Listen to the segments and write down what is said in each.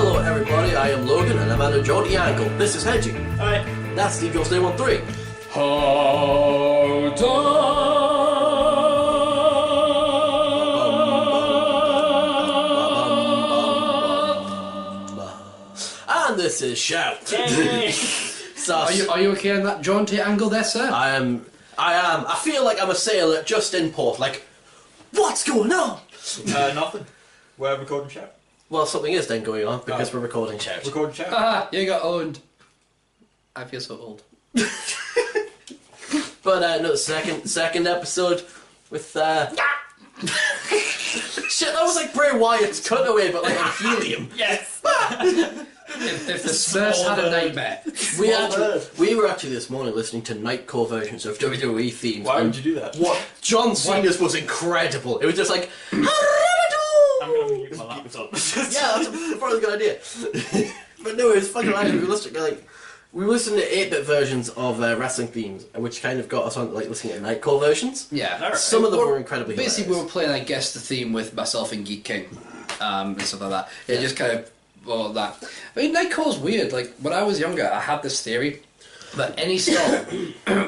Hello everybody, I am Logan and I'm at a jaunty angle. This is Hedgie. Alright. That's Steve Jones 13. Hold And this is Shout. So, Are you okay on that jaunty angle there, sir? I am. I feel like I'm a sailor just in port. Like, what's going on? Nothing. We're recording Shout. Well, something is then going on because we're recording Shout. Recording Shout. Ah, you got owned. I feel so old. But no, second episode with shit. That was like Bray Wyatt's cutaway, but like on helium. Yes! If the Spurs had a nightmare. We were actually this morning listening to nightcore versions of WWE themes. Why would you do that? What John Cena's was incredible. It was just like. I'm gonna use my laptop. Yeah, that's probably a good idea. But no, it was fucking hilarious. We listened to 8-bit versions of wrestling themes, which kind of got us on like listening to nightcore versions. Yeah. Alright. Some of them were incredibly Basically, we hilarious. were playing, I guess, the theme with myself and Geek King, and stuff like that. It just kind of, well, that. I mean, Nightcore's weird. Like, when I was younger, I had this theory that any song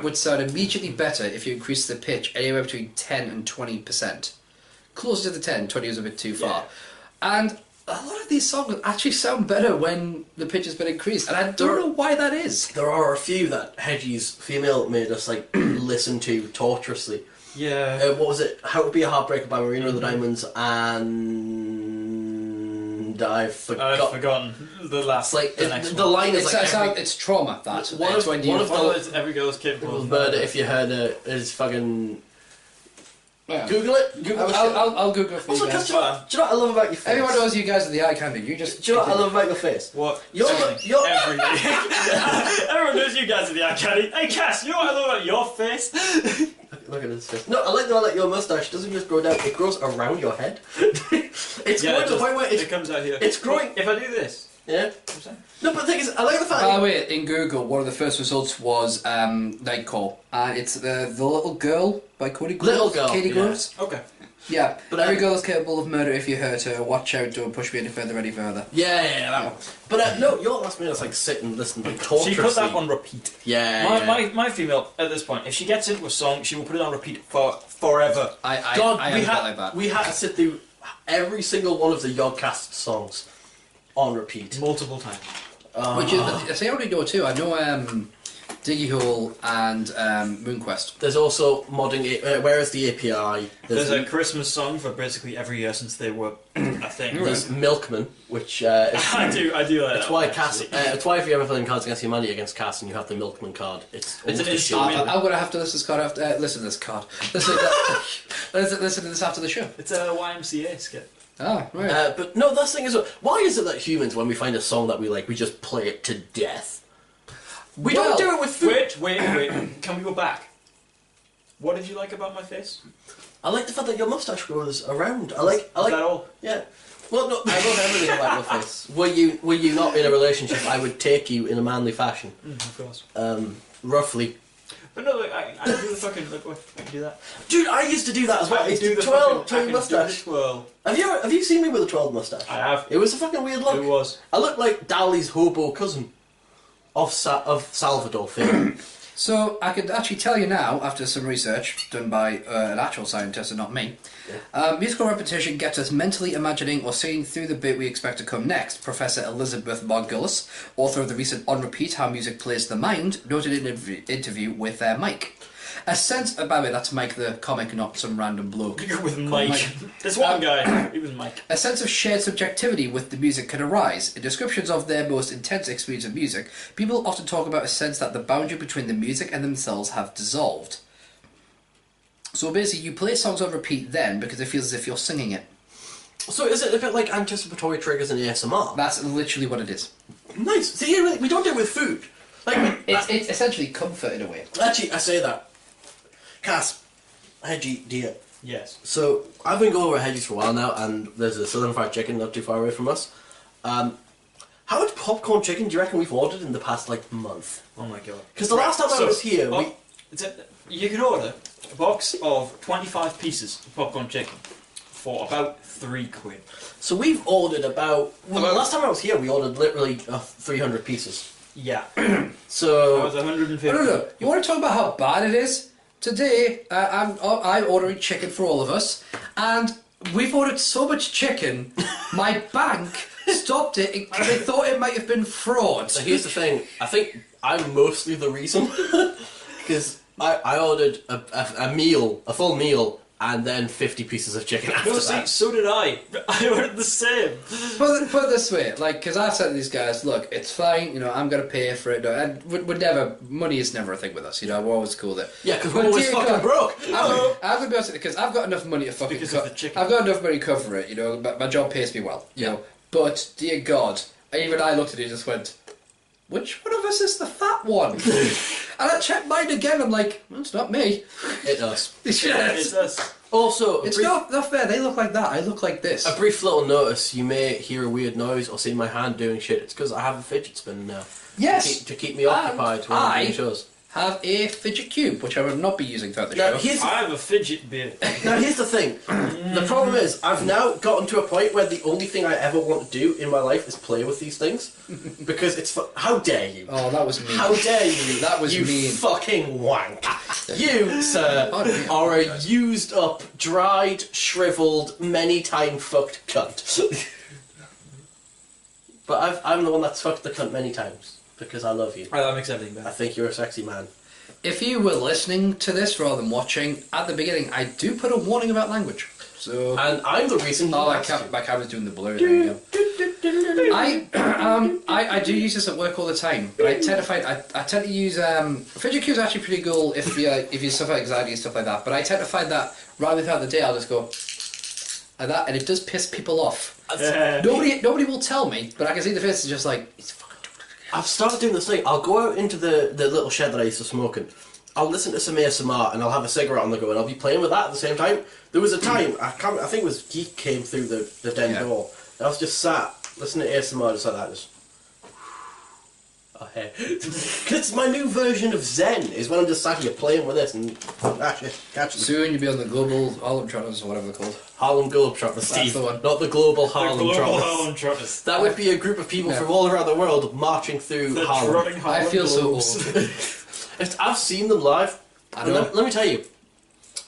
would sound immediately better if you increased the pitch anywhere between 10 and 20%. Closer to the 10, 20 was a bit too far. And a lot of these songs actually sound better when the pitch has been increased, and I don't know why that is. There are a few that Hedgie's female made us like listen to torturously. Yeah. What was it? How to Be a Heartbreaker by Marina of the Diamonds, and I've forgotten the last. Like the next the one. line is like It's trauma. That's one it's of- when you one of One of those every girl's capable of murder. If you heard it, is fucking Yeah. Google it. Google it. I'll Google it for Also, you guys. do you know what I love about your face? Everyone knows you guys are the eye candy. You just. Do you know what I love about your face? What? Everything. Everyone knows you guys are the uncanny. Hey, Cass, you know what I love about your face? Look at his face. No, I like the one that your mustache doesn't just grow down; it grows around your head. It's growing to the point where it comes out here. it's growing. If I do this, Yeah. No, but the thing is, I like the fact. By the way, in Google, one of the first results was Nightcore, and it's the Little Girl by Cody Groves. Little Girl, Katie yeah. Groves. okay. Yeah, But every girl is capable of murder if you hurt her. Watch out! Don't push me any further. Any further. Yeah, that one. But no, your last minute is like sit and listen like torturously. She put that on repeat. Yeah. My female at this point, if she gets into a song, she will put it on repeat for forever. I God, am like that. we had to sit through every single one of the Yodcast songs on repeat. Multiple times. Which is, I say I already know too. I know Diggy Hole and Moonquest. There's also modding. Where is the API? There's a Christmas song for basically every year since they were a thing. There's Milkman, which is, I do like it's that. why it's why if you're ever playing Cards Against Humanity against Cass and you have the Milkman card, it's It's an almost a instrument. shield. I'm gonna have to listen to this card after. Listen to this card. Listen to this after the show. It's a YMCA skit. Ah, right. But no, this thing is, why is it that humans, when we find a song that we like, we just play it to death? We don't do it with food. Wait. Can we go back? What did you like about my face? I like the fact that your mustache grows around. I like. Is that all? Yeah. Well, no, I love everything about your face. Were you not in a relationship, I would take you in a manly fashion. Of course. Roughly. But no, look, I do the fucking look. I can do that. Dude, I used to do that as well. I can It's do the twirl fucking mustache. twirl. Have you seen me with a twirled mustache? I have. It was a fucking weird look. It was. I look like Dali's hobo cousin of Salvador fame. So I could actually tell you now, after some research done by an actual scientist and not me, musical repetition gets us mentally imagining or seeing through the bit we expect to come next. Professor Elizabeth Margulis, author of the recent On Repeat, How Music Plays the Mind, noted in an interview with Mike. A sense, by the way, that's Mike the comic, not some random bloke. With Mike. This one guy. He was Mike. A sense of shared subjectivity with the music can arise. In descriptions of their most intense experience of music, people often talk about a sense that the boundary between the music and themselves have dissolved. So basically, you play songs on repeat then because it feels as if you're singing it. So is it a bit like anticipatory triggers in ASMR? That's literally what it is. Nice. See, we don't do it with food. Like It's essentially comfort in a way. actually, I say that. Cass, Hedgie, dear. Yes. So I've been going over Hedgie's for a while now, and there's a Southern Fried Chicken not too far away from us. How much popcorn chicken do you reckon we've ordered in the past month? Oh my god. Because the last time I was here, you can order a box of 25 pieces of popcorn chicken for about £3. So we've ordered about... Well, the last time I was here, we ordered literally 300 pieces. Yeah. So... That was 150. No. You want to talk about how bad it is? Today, I'm ordering chicken for all of us, and we've ordered so much chicken, my bank stopped it because they thought it might have been fraud. So here's the thing. I think I'm mostly the reason. Because I ordered a full meal, and then 50 pieces of chicken after No, see, that. so did I. I ordered the same. Put it this way, like, because I've said to these guys, look, it's fine, you know, I'm going to pay for it. And we're never, money is never a thing with us, you know, we're always cool with it. Yeah, because we're always fucking broke. I'm going to be honest, because I've got enough money to fucking Because of the chicken. I've got enough money to cover it, you know, my job pays me well, you know. But, dear God, even I looked at it and just went, which one of us is the fat one? And I checked mine again, I'm like, well, it's not me. It does. It's us. Also, It's not fair, they look like that, I look like this. a brief little notice, you may hear a weird noise or see my hand doing shit. It's because I have a fidget spinner now. Yes. To keep me occupied when I'm doing shows. Have a fidget cube, which I will not be using throughout the Now, show. I have a fidget bin. Now here's the thing. The problem is, I've now gotten to a point where the only thing I ever want to do in my life is play with these things. Because it's how dare you? Oh, that was mean. How dare you? That was you mean. fucking wank. You, sir, are a used up, dried, shriveled, many time fucked cunt. But I'm the one that's fucked the cunt many times. Because I love you. Right, that makes everything I better. think you're a sexy man. If you were listening to this rather than watching, at the beginning I do put a warning about language. So And I'm the reason you my asked camera's doing the blur. There you go. I do use this at work all the time, but I tend to find I tend to use fidget cubes are actually pretty cool if you suffer anxiety and stuff like that. But I tend to find that rather throughout the day I'll just go like that, and it does piss people off. Nobody will tell me, but I can see the face is just like it's fucking. I've started doing this thing. I'll go out into the little shed that I used to smoke in. I'll listen to some ASMR and I'll have a cigarette on the go and I'll be playing with that at the same time. There was a time, I think it was Geek came through the den door. And I was just sat listening to ASMR just like that. Just, oh, hey. It's my new version of Zen, is when I'm just sat here playing with this and shit, catch them. Soon you'll be on the global Harlem Trotters or whatever they're called. Harlem Globetrotters, Steve. the one. Not the global Harlem Global Trotters. Harlem Trotters. That would be a group of people from all around the world marching through The Harlem. trotting Harlem I feel so Globes. old. I've seen them live. I And know. let me tell you,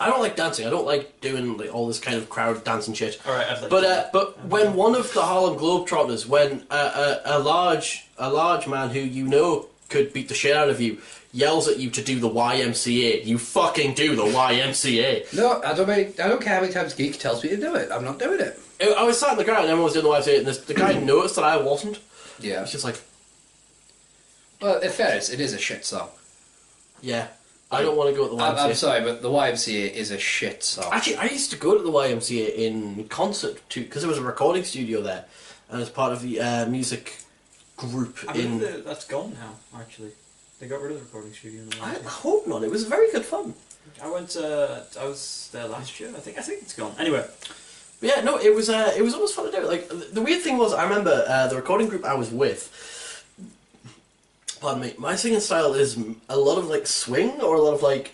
I don't like dancing. I don't like doing like, all this kind of crowd dancing shit. Alright, I'd like But when one of the Harlem Globetrotters, when a large man who you know could beat the shit out of you, yells at you to do the YMCA, you fucking do the YMCA. No, I don't care how many times Geek tells me to do it. I'm not doing it. I was sat on the ground and everyone was doing the YMCA, and the guy noticed that I wasn't. Yeah. It's just like, Well, in fairness, it is a shit song. yeah, I don't want to go to the YMCA. I'm sorry, but the YMCA is a shit song. Actually, I used to go to the YMCA in concert too, because there was a recording studio there, and as part of the music group I in. believe that's gone now, actually. They got rid of the recording studio. In the I last hope not. It was very good fun. I was there last year. I think it's gone. Anyway, But yeah, no, it was always fun to do. Like the weird thing was, I remember the recording group I was with. Pardon me. My singing style is a lot of like swing or a lot of like.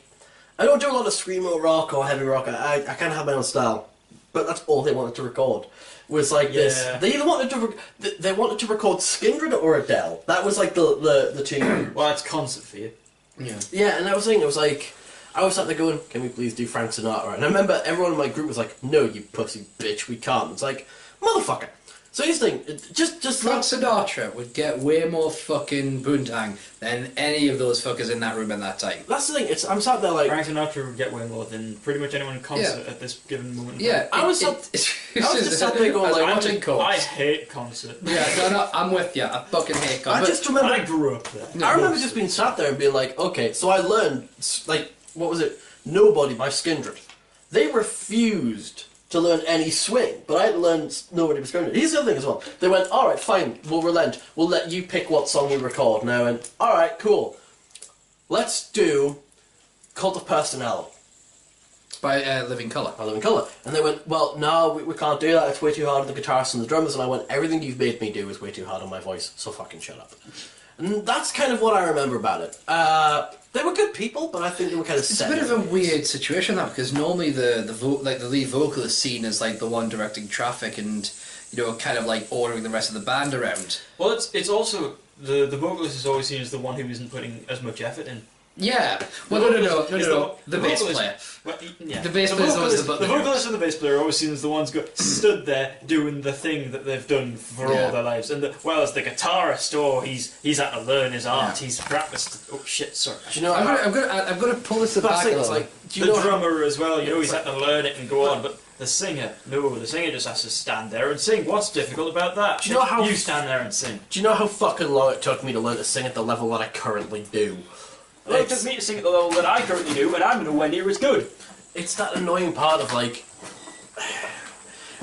I don't do a lot of screamo rock or heavy rock. I kind of have my own style, but that's all they wanted to record. Was like this. Yeah. They either wanted to they wanted to record Skindred or Adele. That was like the two. well, that's concert for you. Yeah. Yeah, and I was saying, it was like, I was sat there going, can we please do Frank Sinatra? And I remember everyone in my group was like, no, you pussy bitch, we can't. It's like, motherfucker. So here's the thing, just Frank Sinatra would get way more fucking boontang than any of those fuckers in that room at that time. that's the thing, I'm sat there like, Frank Sinatra would get way more than pretty much anyone in concert at this given moment. Yeah, I was just sat there going like, watching chords. I hate concert. Yeah, no, I'm with you. I fucking hate I chords. just remember, I grew up there. I remember just being sat there and being like, okay, so I learned, like, what was it? Nobody by Skindred. They refused to learn any swing, but I had to learn Nobody by Skindred. Here's the other thing as well. They went, alright, fine, we'll relent. We'll let you pick what song we record now, and alright, cool. Let's do Cult of Personality. By Living Colour. I Live in Colour. And they went, well, no, we can't do that, it's way too hard on the guitarists and the drummers. And I went, everything you've made me do is way too hard on my voice, so fucking shut up. And that's kind of what I remember about it. They were good people, but I think they were kind of It's a bit of a weird situation, that, because normally the lead vocal is seen as like the one directing traffic and, you know, kind of like ordering the rest of the band around. Well, it's also the vocalist is always seen as the one who isn't putting as much effort in. Yeah. Well, no. The bass player. Well, yeah. The bass player is always the vocalist and the bass player are always seen as the ones stood there doing the thing that they've done for all their lives. And whereas the guitarist, he's had to learn his art. Yeah. He's practiced. Oh shit! Sorry. Do you know? I'm gonna pull this back a little. Like, the drummer as well. You know, he's had to learn it and go on. But the singer, the singer just has to stand there and sing. What's difficult about that? Do you know how you stand there and sing? Do you know how fucking long it took me to learn to sing at the level that I currently do? Well, it took me to sing at the level that I currently do, and I'm nowhere near as good. It's that annoying part of, like...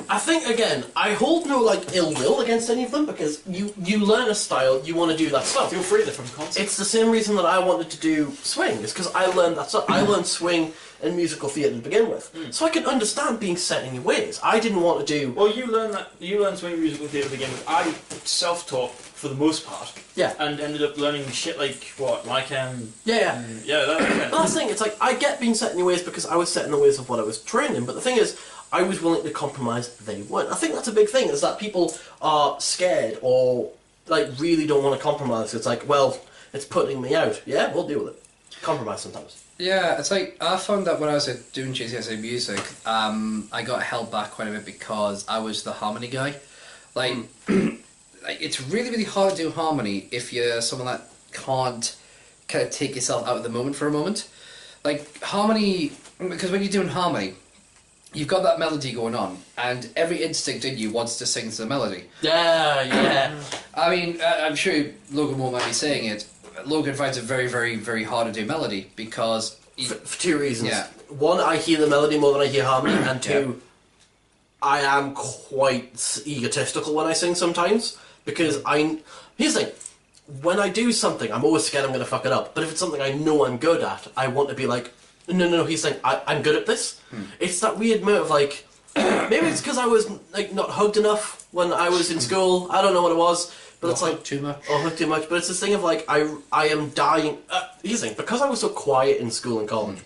I think, again, I hold no, like, ill will against any of them, because you learn a style, you want to do that stuff. Feel free, they're from concert. It's the same reason that I wanted to do swing, is because I learned that stuff. I learned swing in musical theatre to begin with. So I can understand being set in your ways. I didn't want to do... Well, you learned swing in musical theatre to begin with. I self-taught for the most part. Yeah. And ended up learning shit like what? Yeah. That But that's the thing, it's like, I get being set in your ways because I was set in the ways of what I was trained in, but the thing is, I was willing to compromise, they weren't. I think that's a big thing, is that people are scared or, like, really don't want to compromise. It's like, well, it's putting me out. Yeah, we'll deal with it. Compromise sometimes. Yeah, it's like, I found that when I was doing GCSE music, I got held back quite a bit because I was the harmony guy. Like, like, it's really, really hard to do harmony if you're someone that can't kind of take yourself out of the moment for a moment. Like, harmony, because when you're doing harmony, you've got that melody going on, and every instinct in you wants to sing to the melody. Yeah. I mean, I'm sure Logan won't mind me saying it. Logan finds it very, very, very hard to do melody because... For two reasons. Yeah. One, I hear the melody more than I hear harmony, and two, I am quite egotistical when I sing sometimes, because here's the thing, when I do something, I'm always scared I'm going to fuck it up, but if it's something I know I'm good at, I want to be like, no, he's saying, I'm good at this. It's that weird mood of like, maybe it's because I was like not hugged enough when I was in school, I don't know what it was, but it's like... too much. Or hugged too much, but it's this thing of like, I am dying... here's the thing, because I was so quiet in school and college,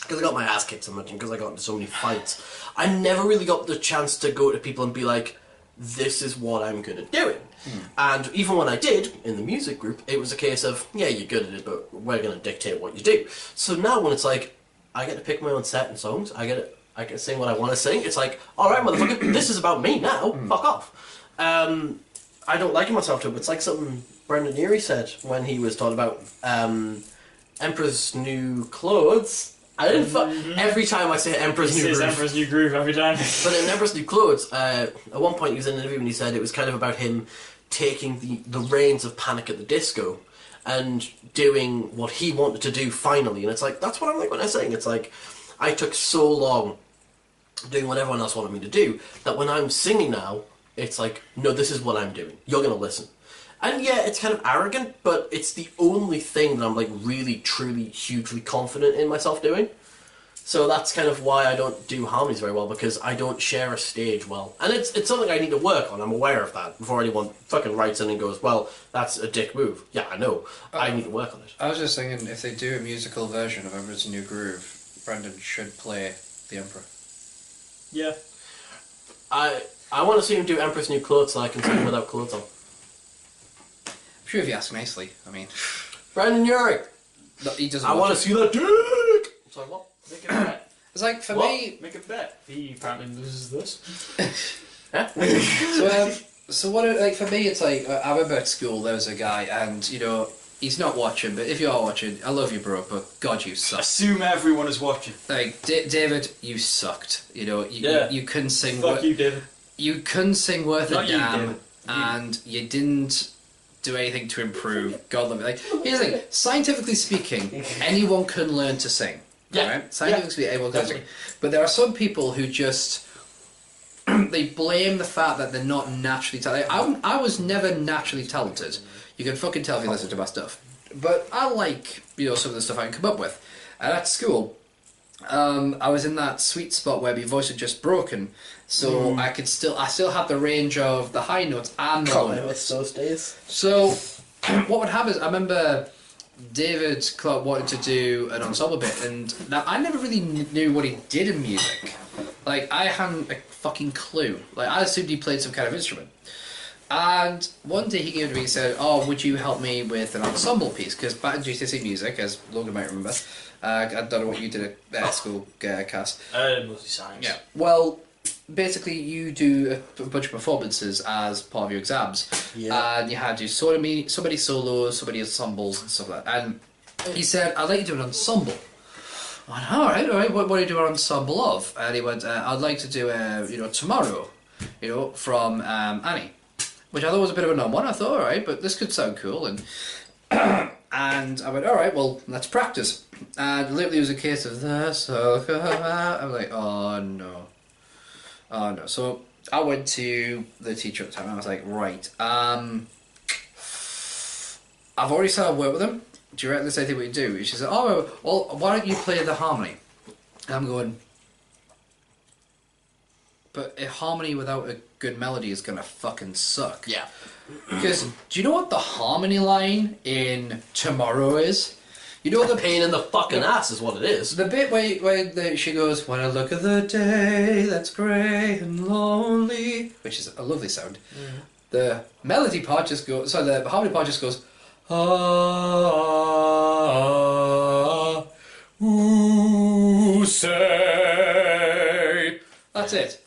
because I got my ass kicked so much and because I got into so many fights, I never really got the chance to go to people and be like, this is what I'm good at doing. And even when I did, in the music group, it was a case of, yeah, you're good at it, but we're going to dictate what you do. So now when it's like, I get to pick my own set and songs, I get to sing what I want to sing, it's like, alright motherfucker, this is about me now, fuck off. I don't liken myself to it, but it's like something Brendan Urie said when he was talking about Emperor's New Clothes. I didn't every time I say Emperor's New Groove. Emperor's New Groove every time. But in Emperor's New Clothes, at one point he was in an interview and he said it was kind of about him taking the reins of Panic at the Disco and doing what he wanted to do finally. And it's like, that's what I'm like when I sing. It's like, I took so long doing what everyone else wanted me to do that when I'm singing now, it's like, no, this is what I'm doing. You're going to listen. And yeah, it's kind of arrogant, but it's the only thing that I'm like really, truly, hugely confident in myself doing. So that's kind of why I don't do harmonies very well, because I don't share a stage well. And it's something I need to work on, I'm aware of that, before anyone fucking writes in and goes, well, that's a dick move. Yeah, I know. I need to work on it. I was just thinking, if they do a musical version of Emperor's New Groove, Brendan should play the Emperor. Yeah. I want to see him do Emperor's New Clothes so I can sing without clothes on. I'm sure if you ask nicely, I mean... Brendan Urie! No, he doesn't I want to see that dick! Sorry, what? Make a bet. It's like, for What? me... Make a bet. He apparently loses this. Huh? So what, like, for me, it's like, I remember at school, there was a guy, and, you know, he's not watching, but if you are watching, I love you, bro, but God, you suck. Assume everyone is watching. Like, David, you sucked. You know, you couldn't sing... Fuck you, David. You couldn't sing worth Not a you, damn, David. and you didn't do anything to improve. God love me. Like, here's the thing, scientifically speaking, anyone can learn to sing. Yeah. Right? Scientifically speaking, anyone can sing. But there are some people who just... they blame the fact that they're not naturally talented. I was never naturally talented. You can fucking tell if you listen to my stuff. But I like, you know, some of the stuff I can come up with. And at school, I was in that sweet spot where my voice had just broken, so I still had the range of the high notes and the low I notes. miss those days. So what would happen is, I remember David Clark wanted to do an ensemble bit, and now I never really knew what he did in music. Like, I hadn't a fucking clue. Like, I assumed he played some kind of instrument. And one day he came to me and said, "Oh, would you help me with an ensemble piece?" Because back in GCSE music, as Logan might remember, I don't know what you did at school, Cass. Mostly science. Yeah. Well, basically, you do a bunch of performances as part of your exams. Yeah. And you had to do somebody solos, somebody ensembles, and stuff like that. And he said, "I'd like you to do an ensemble." I went, all right. What do you do an ensemble of? And he went, "I'd like to do Tomorrow, from Annie." Which I thought was a bit of an odd one. I thought, all right, but this could sound cool. And and I went, all right, well, let's practice. And literally it was a case of this. I'm like, oh no. So I went to the teacher at the time and I was like, right, I've already started work with him. Do you reckon there's anything we can do? She said, oh, well, why don't you play the harmony? And I'm going, but a harmony without a good melody is gonna fucking suck. Yeah. Because do you know what the harmony line in Tomorrow is? You know The pain in the fucking ass is what it is. the bit where she goes, "When I look at the day that's grey and lonely," which is a lovely sound. The melody part just goes. Sorry, the harmony part just goes. Ooh, say. That's it.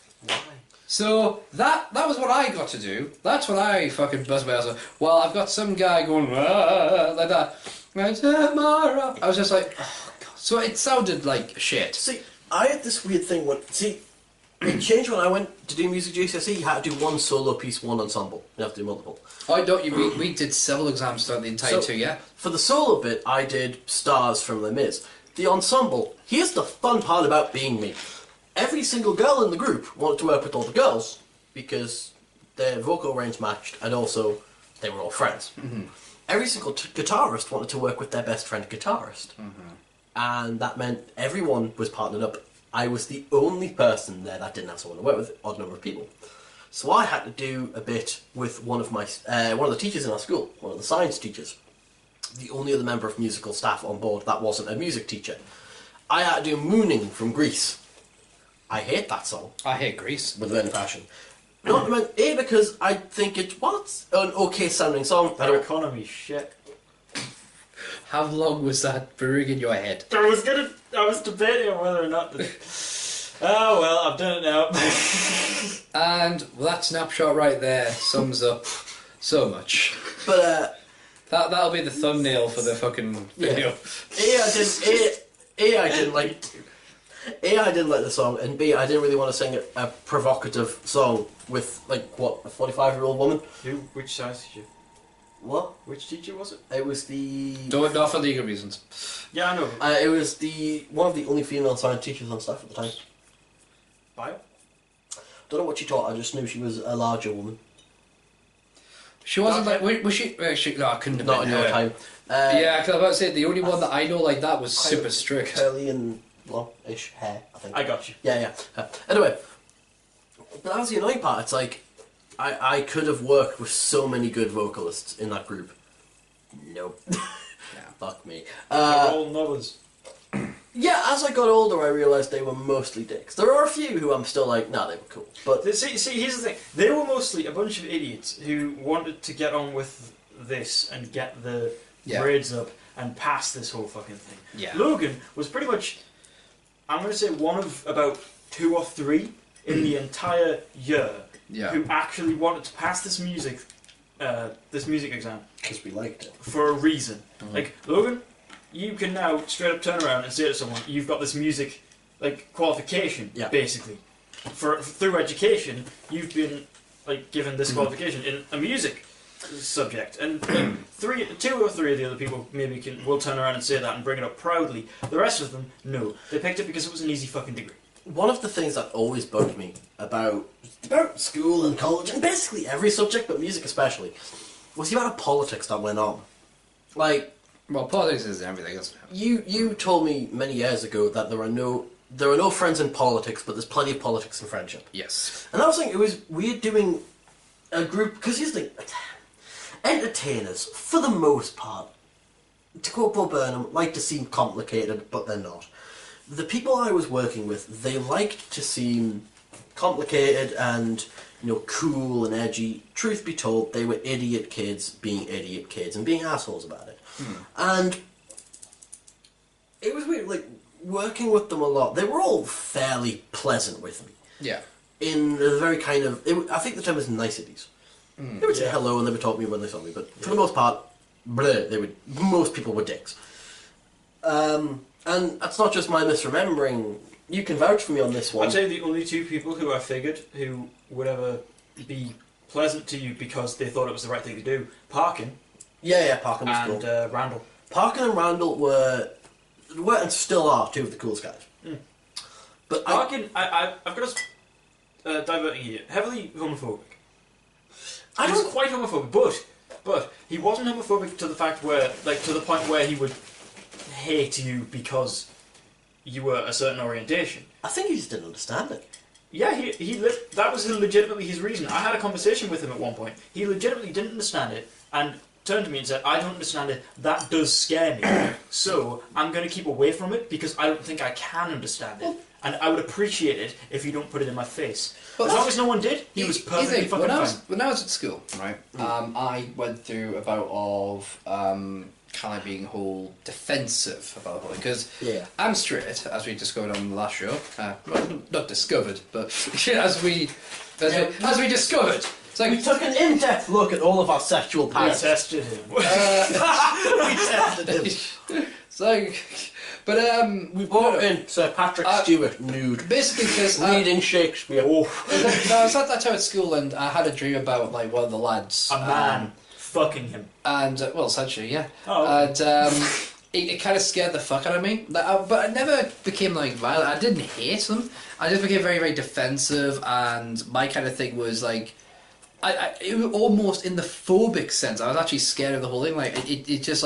So that was what I got to do. That's what I fucking buzzed my ass on. Well, I've got some guy going like that. Tomorrow. I was just like, oh god. So it sounded like shit. See, I had this weird thing when it changed when I went to do music GCSE. You had to do one solo piece, one ensemble. You have to do multiple. I don't. We did several exams throughout the entire 2 year. For the solo bit, I did Stars from Les Mis. The ensemble. Here's the fun part about being me. Every single girl in the group wanted to work with all the girls because their vocal range matched, and also they were all friends. Mm-hmm. Every single guitarist wanted to work with their best friend guitarist, and that meant everyone was partnered up. I was the only person there that didn't have someone to work with, odd number of people. So I had to do a bit with one of the teachers in our school, one of the science teachers, the only other member of musical staff on board that wasn't a music teacher. I had to do Mooning from Grease. I hate that song. I hate Grease. With a passion. Not because I think it's an okay sounding song. That economy shit. How long was that brewing in your head? I was debating on whether or not to... Oh well, I've done it now. And that snapshot right there sums up so much. But that'll be the thumbnail for the fucking video. I didn't like the song, and B, I didn't really want to sing a provocative song with, a 45-year-old woman. Which science teacher? What? Which teacher was it? It was the... Not for legal reasons. Yeah, I know. It was one of the only female science teachers on staff at the time. Bio? Don't know what she taught, I just knew she was a larger woman. She wasn't was she? No, I couldn't have Not been in your her. time. Yeah, because I was about to say, the only one that I know like that was super strict. Curly and long-ish hair, I think. I got you. Yeah. Anyway, but that was the annoying part. It's like, I could have worked with so many good vocalists in that group. Nope. Fuck me. They're all novices. Yeah, as I got older, I realised they were mostly dicks. There are a few who I'm still like, nah, they were cool. But See, here's the thing. They were mostly a bunch of idiots who wanted to get on with this and get the grades up and pass this whole fucking thing. Yeah. Logan was pretty much, I'm going to say, one of about 2 or 3 in the entire year who actually wanted to pass this music exam. Because we liked it. For a reason. Like, Logan, you can now straight up turn around and say to someone, you've got this music qualification, basically. Through education, you've been given this qualification in a music subject, and 2 or 3 of the other people maybe will turn around and say that and bring it up proudly. The rest of them, no. They picked it because it was an easy fucking degree. One of the things that always bugged me about school and college, and basically every subject, but music especially, was the amount of politics that went on. Well, politics is everything, isn't it? You told me many years ago that there are no friends in politics, but there's plenty of politics in friendship. Yes. And I was thinking, it was weird doing a group, because here's the thing, entertainers, for the most part, to quote Bob Burnham, like to seem complicated, but they're not. The people I was working with, they liked to seem complicated and, cool and edgy. Truth be told, they were idiot kids being idiot kids and being assholes about it. And it was weird, like, working with them a lot. They were all fairly pleasant with me. Yeah. In a very kind of... I think the term is niceties. They would say hello and they would talk to me when they saw me, but for the most part, most people were dicks. And that's not just my misremembering. You can vouch for me on this one. I'd say the only two people who I figured who would ever be pleasant to you because they thought it was the right thing to do, Parkin. Yeah, Parkin was cool. And Randall. Parkin and Randall were and still are two of the coolest guys. But Parkin, I've got to diverting here. Heavily homophobic. He was quite homophobic, but he wasn't homophobic to the fact where, to the point where he would hate you because you were a certain orientation. I think he just didn't understand it. Yeah, that was legitimately his reason. I had a conversation with him at one point. He legitimately didn't understand it and turned to me and said, I don't understand it, that does scare me. So I'm going to keep away from it because I don't think I can understand it. And I would appreciate it if you don't put it in my face. But as long as no one did, he was perfectly fucking fine. When I was at school, right, I went through a bout of kind of being whole defensive about the whole thing. Because I'm straight, as we discovered on the last show. Well, not discovered, but as we discovered. It's like, we took an in-depth look at all of our sexual patterns. We tested him. We tested him. It's like... But we brought in Sir Patrick Stewart nude. Basically, because reading Shakespeare. No, I was at that time at school, and I had a dream about one of the lads, a man fucking him, and essentially, yeah. Oh. And it kind of scared the fuck out of me. But I never became violent. I didn't hate them. I just became very, very defensive, and my kind of thing was it was almost in the phobic sense. I was actually scared of the whole thing. It's just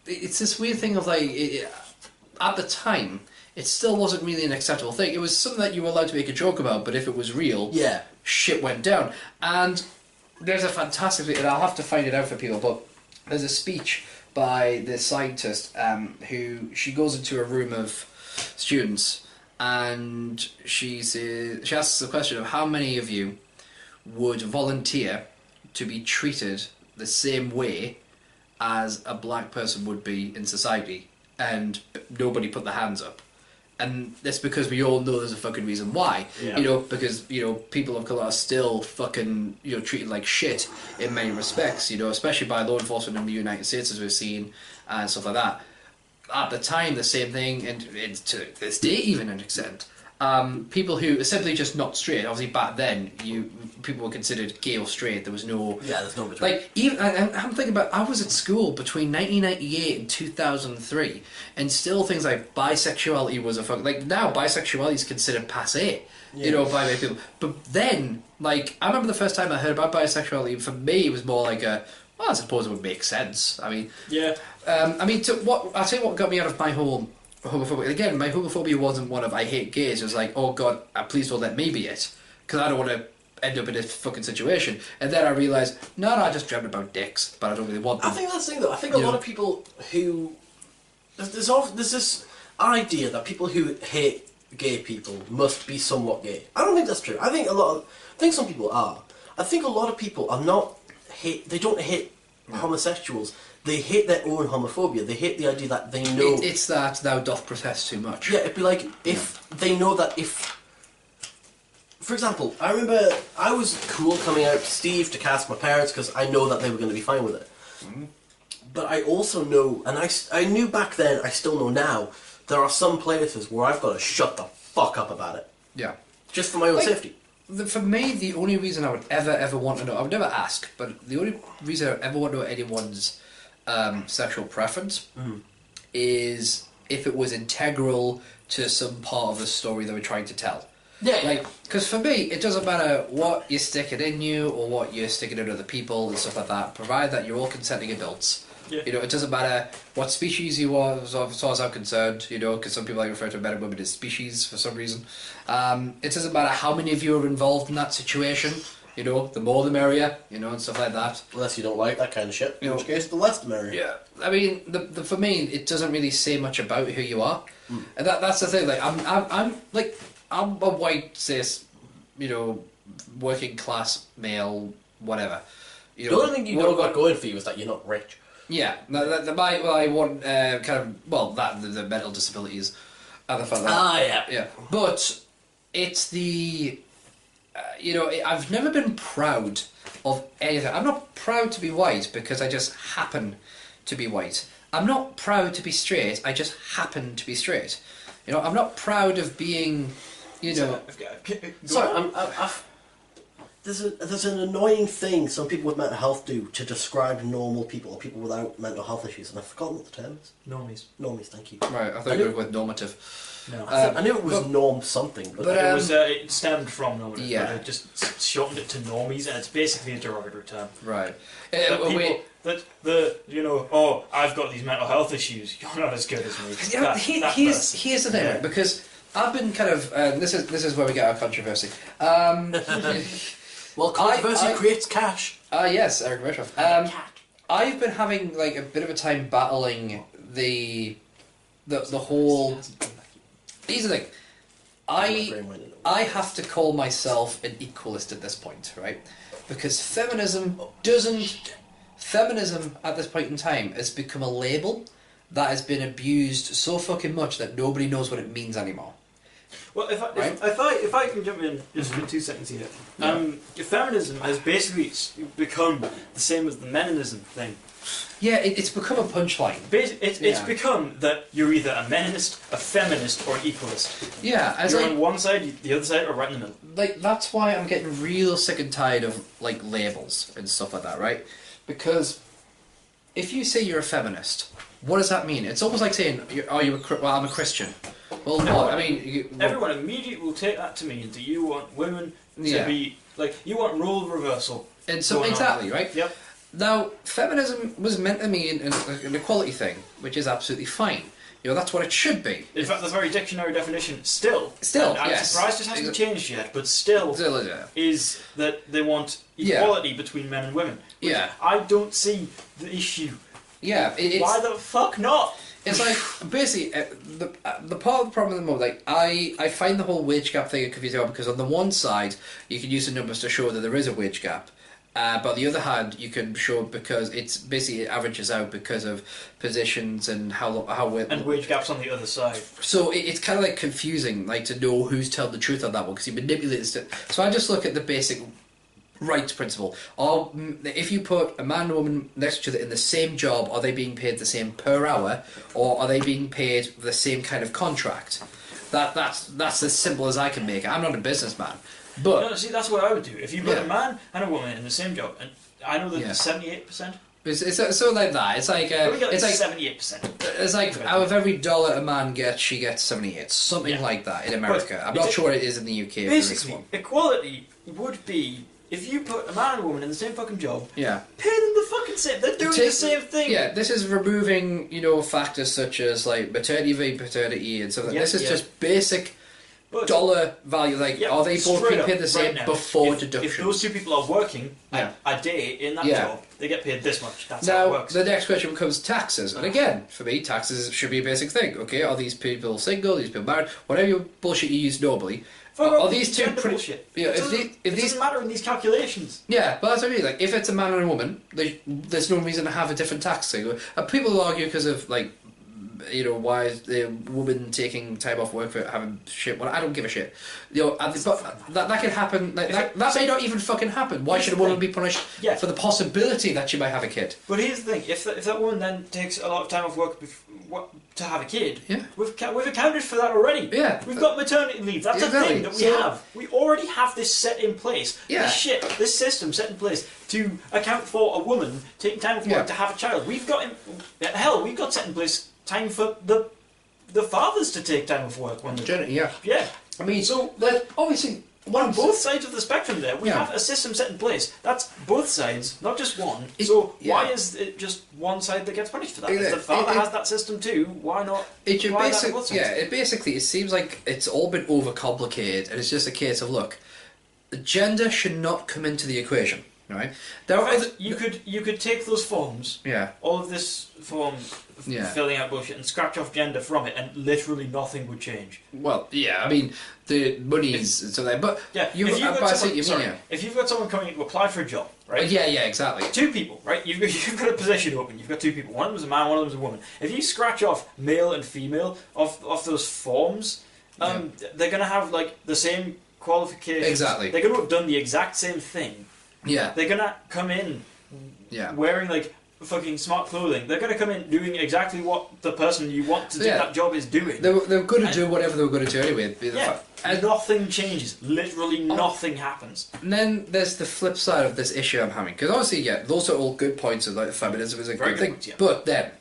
it's this weird thing of at the time it still wasn't really an acceptable thing. It was something that you were allowed to make a joke about, but if it was real, shit went down. And there's a fantastic, and I'll have to find it out for people, but there's a speech by this scientist who she goes into a room of students and she asks the question of how many of you would volunteer to be treated the same way as a black person would be in society, and nobody put their hands up. And that's because we all know there's a fucking reason why. Because people of colour are still fucking treated like shit in many respects. Especially by law enforcement in the United States, as we've seen, and stuff like that. At the time, the same thing, and to this day, even an extent. People who are simply just not straight. Obviously, back then, people were considered gay or straight. There was no... Yeah, there's no between. I'm thinking about... I was at school between 1998 and 2003, and still things like bisexuality was a fuck... now, bisexuality is considered passé, by many people. But then, I remember the first time I heard about bisexuality, for me, it was more well, I suppose it would make sense. I mean... Yeah. I'll tell you what got me out of my whole... homophobia. Again, my homophobia wasn't one of I hate gays. It was oh God, please don't let me be it, because I don't want to end up in this fucking situation. And then I realised, no, I just dreamt about dicks, but I don't really want them. I think that's the thing, though. I think a lot of people who there's this idea that people who hate gay people must be somewhat gay. I don't think that's true. I think some people are. I think a lot of people are not they don't hate homosexuals. They hate their own homophobia. They hate the idea that they know... It's that thou doth protest too much. Yeah, it'd be like if they know that if... For example, I remember I was cool coming out to Steve to cast my parents because I know that they were going to be fine with it. Mm-hmm. But I also know, and I knew back then, I still know now, there are some places where I've got to shut the fuck up about it. Yeah. Just for my own safety. For me, the only reason I would ever want to know... I would never ask, but the only reason I would ever want to know anyone's... sexual preference is if it was integral to some part of the story they were trying to tell. Yeah. Because for me, it doesn't matter what you're sticking in you or what you're sticking in other people and stuff like that, provided that you're all consenting adults Yeah. You know, it doesn't matter what species you are, as far as I'm concerned, you know, because some people like refer to men and women as species for some reason. It doesn't matter how many of you are involved in that situation, you know, the more the merrier, you know, and stuff like that. Unless you don't like that kind of shit, in You which know, case, the less the merrier. Yeah, I mean, for me, it doesn't really say much about who you are, and that's the thing. Like, I'm a white cis, you know, working class male, whatever. You The know, only thing you got going for you is that you're not rich. Yeah, I want kind of the mental disabilities and the fact that yeah, but it's the you know, I've never been proud of anything. I'm not proud to be white because I just happen to be white. I'm not proud to be straight. I just happen to be straight. You know, I'm not proud of being, you know. Sorry, there's an annoying thing some people with mental health do to describe normal people or people without mental health issues, and I've forgotten what the term is. Normies. Normies, thank you. Right, I thought you were with normative. No. I knew it was norm something, but it stemmed from normative. Yeah. But they just shortened it to normies, and it's basically a derogatory term. Right. You know, oh, I've got these mental health issues. You're not as good as me. Yeah, here's the thing, right? Because I've been kind of this is where we get our controversy. Well, controversy creates cash. Yes, Eric Bischoff. I've been having like a bit of a time battling the whole. Here's the thing. I have to call myself an equalist at this point, right? Because feminism at this point in time has become a label that has been abused so fucking much that nobody knows what it means anymore. Well, if I can jump in just for 2 seconds here, feminism has basically become the same as the Meninism thing. Yeah, it's become a punchline. It's become that you're either a Meninist, a feminist, or an equalist. Yeah, you're on one side, the other side, or right in the middle. Like, that's why I'm getting real sick and tired of like labels and stuff like that, right? Because if you say you're a feminist, what does that mean? It's almost like saying, I'm a Christian. Well, no, I mean... everyone immediately will take that to mean that you want women to be... Like, you want role reversal. And so, exactly, right? Yep. Now, feminism was meant to mean an equality thing, which is absolutely fine. You know, that's what it should be. In fact, the very dictionary definition, still, I'm yes. surprised it hasn't changed yet, but still is that they want equality between men and women. Yeah. I don't see the issue. Yeah. Why the fuck not? It's like, basically, the part of the problem at the moment, like, I find the whole wage gap thing confusing because on the one side, you can use the numbers to show that there is a wage gap. But on the other hand, you can show because it's basically it averages out because of positions and how and wage gaps on the other side. So it's kind of like confusing, like to know who's telling the truth on that one because he manipulates it. So I just look at the basic rights principle. Or if you put a man and a woman next to each other in the same job, are they being paid the same per hour, or are they being paid the same kind of contract? That's as simple as I can make it. I'm not a businessman. But no, see, that's what I would do. If you put a man and a woman in the same job, and I know that 78%. It's so like that. It's like it's like 78%. It's like out of every dollar a man gets, she gets 78. Something like that in America. I'm not sure it is in the UK. Basically, equality would be if you put a man and a woman in the same fucking job. Yeah. Pay them the fucking same. They're doing the same thing. Yeah. This is removing factors such as like maternity v paternity and stuff like that. This is just basic. Dollar value, like are they both being paid the same before deduction? If those two people are working a day in that job, they get paid this much. That's how it works. The next question becomes taxes, and again, for me, taxes should be a basic thing. Okay, are these people single? Are these people married? Whatever bullshit you use normally. Are these two bullshit? Yeah, it doesn't matter in these calculations. Yeah, but that's what I mean. Like, if it's a man and a woman, there's no reason to have a different tax thing. People will argue because of like. Why is the woman taking time off work for having shit? Well, I don't give a shit. But that can happen. That may not even fucking happen. Why should a woman be punished for the possibility that she might have a kid? But here's the thing: if that woman then takes a lot of time off work to have a kid, we've accounted for that already. Yeah, we've got maternity leave. That's a thing that we have. We already have this set in place. Yeah, this system set in place to account for a woman taking time off work to have a child. We've got set in place. Time for the fathers to take time off work when they're yeah. I mean, so obviously on both sides of the spectrum there. We have a system set in place. That's both sides, not just one. Why is it just one side that gets punished for that? If the father has that system too, why not? It seems like it's all been overcomplicated, and it's just a case of, look, gender should not come into the equation, right? You could take those forms, all of this form filling out bullshit, and scratch off gender from it, and literally nothing would change. Well, I mean, the money is so there, but if you've got someone coming to apply for a job, right? Exactly. Two people, right? You've got a position open. You've got two people. One of them's a man. One of them's a woman. If you scratch off male and female off those forms, they're gonna have like the same qualifications. Exactly. They're gonna have done the exact same thing. Yeah. They're gonna come in wearing like fucking smart clothing. They're gonna come in doing exactly what the person you want to do that job is doing. They're going to do whatever they were going to do anyway. And nothing changes. Literally nothing happens. And then there's the flip side of this issue I'm having. Because honestly, those are all good points of like feminism is a good thing. Points, But then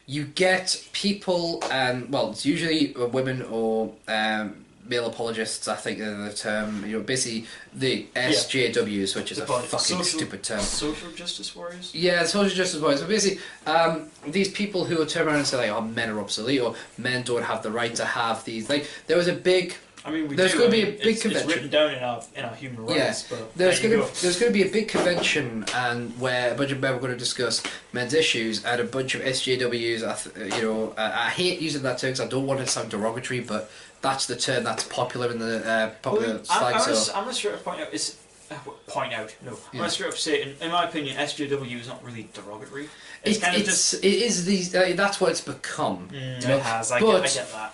you get people, and well, it's usually women or male apologists, I think are the term. Basically the SJWs, which is a fucking stupid term. Social justice warriors. Yeah, social justice warriors. So basically, these people who will turn around and say like, "Oh, men are obsolete," or "Men don't have the right to have these." Like, there was a big. I mean, there's going to be a big convention. It's written down in our human rights. Yeah, but there's going to be a big convention, and where a bunch of men are going to discuss men's issues, and a bunch of SJWs. I hate using that term because I don't want it to sound derogatory, but that's the term that's popular in the popular slang. I'm going to straight up point out. I'm going to straight up say, in my opinion, SJW is not really derogatory. It is these. That's what it's become. It has. I get that.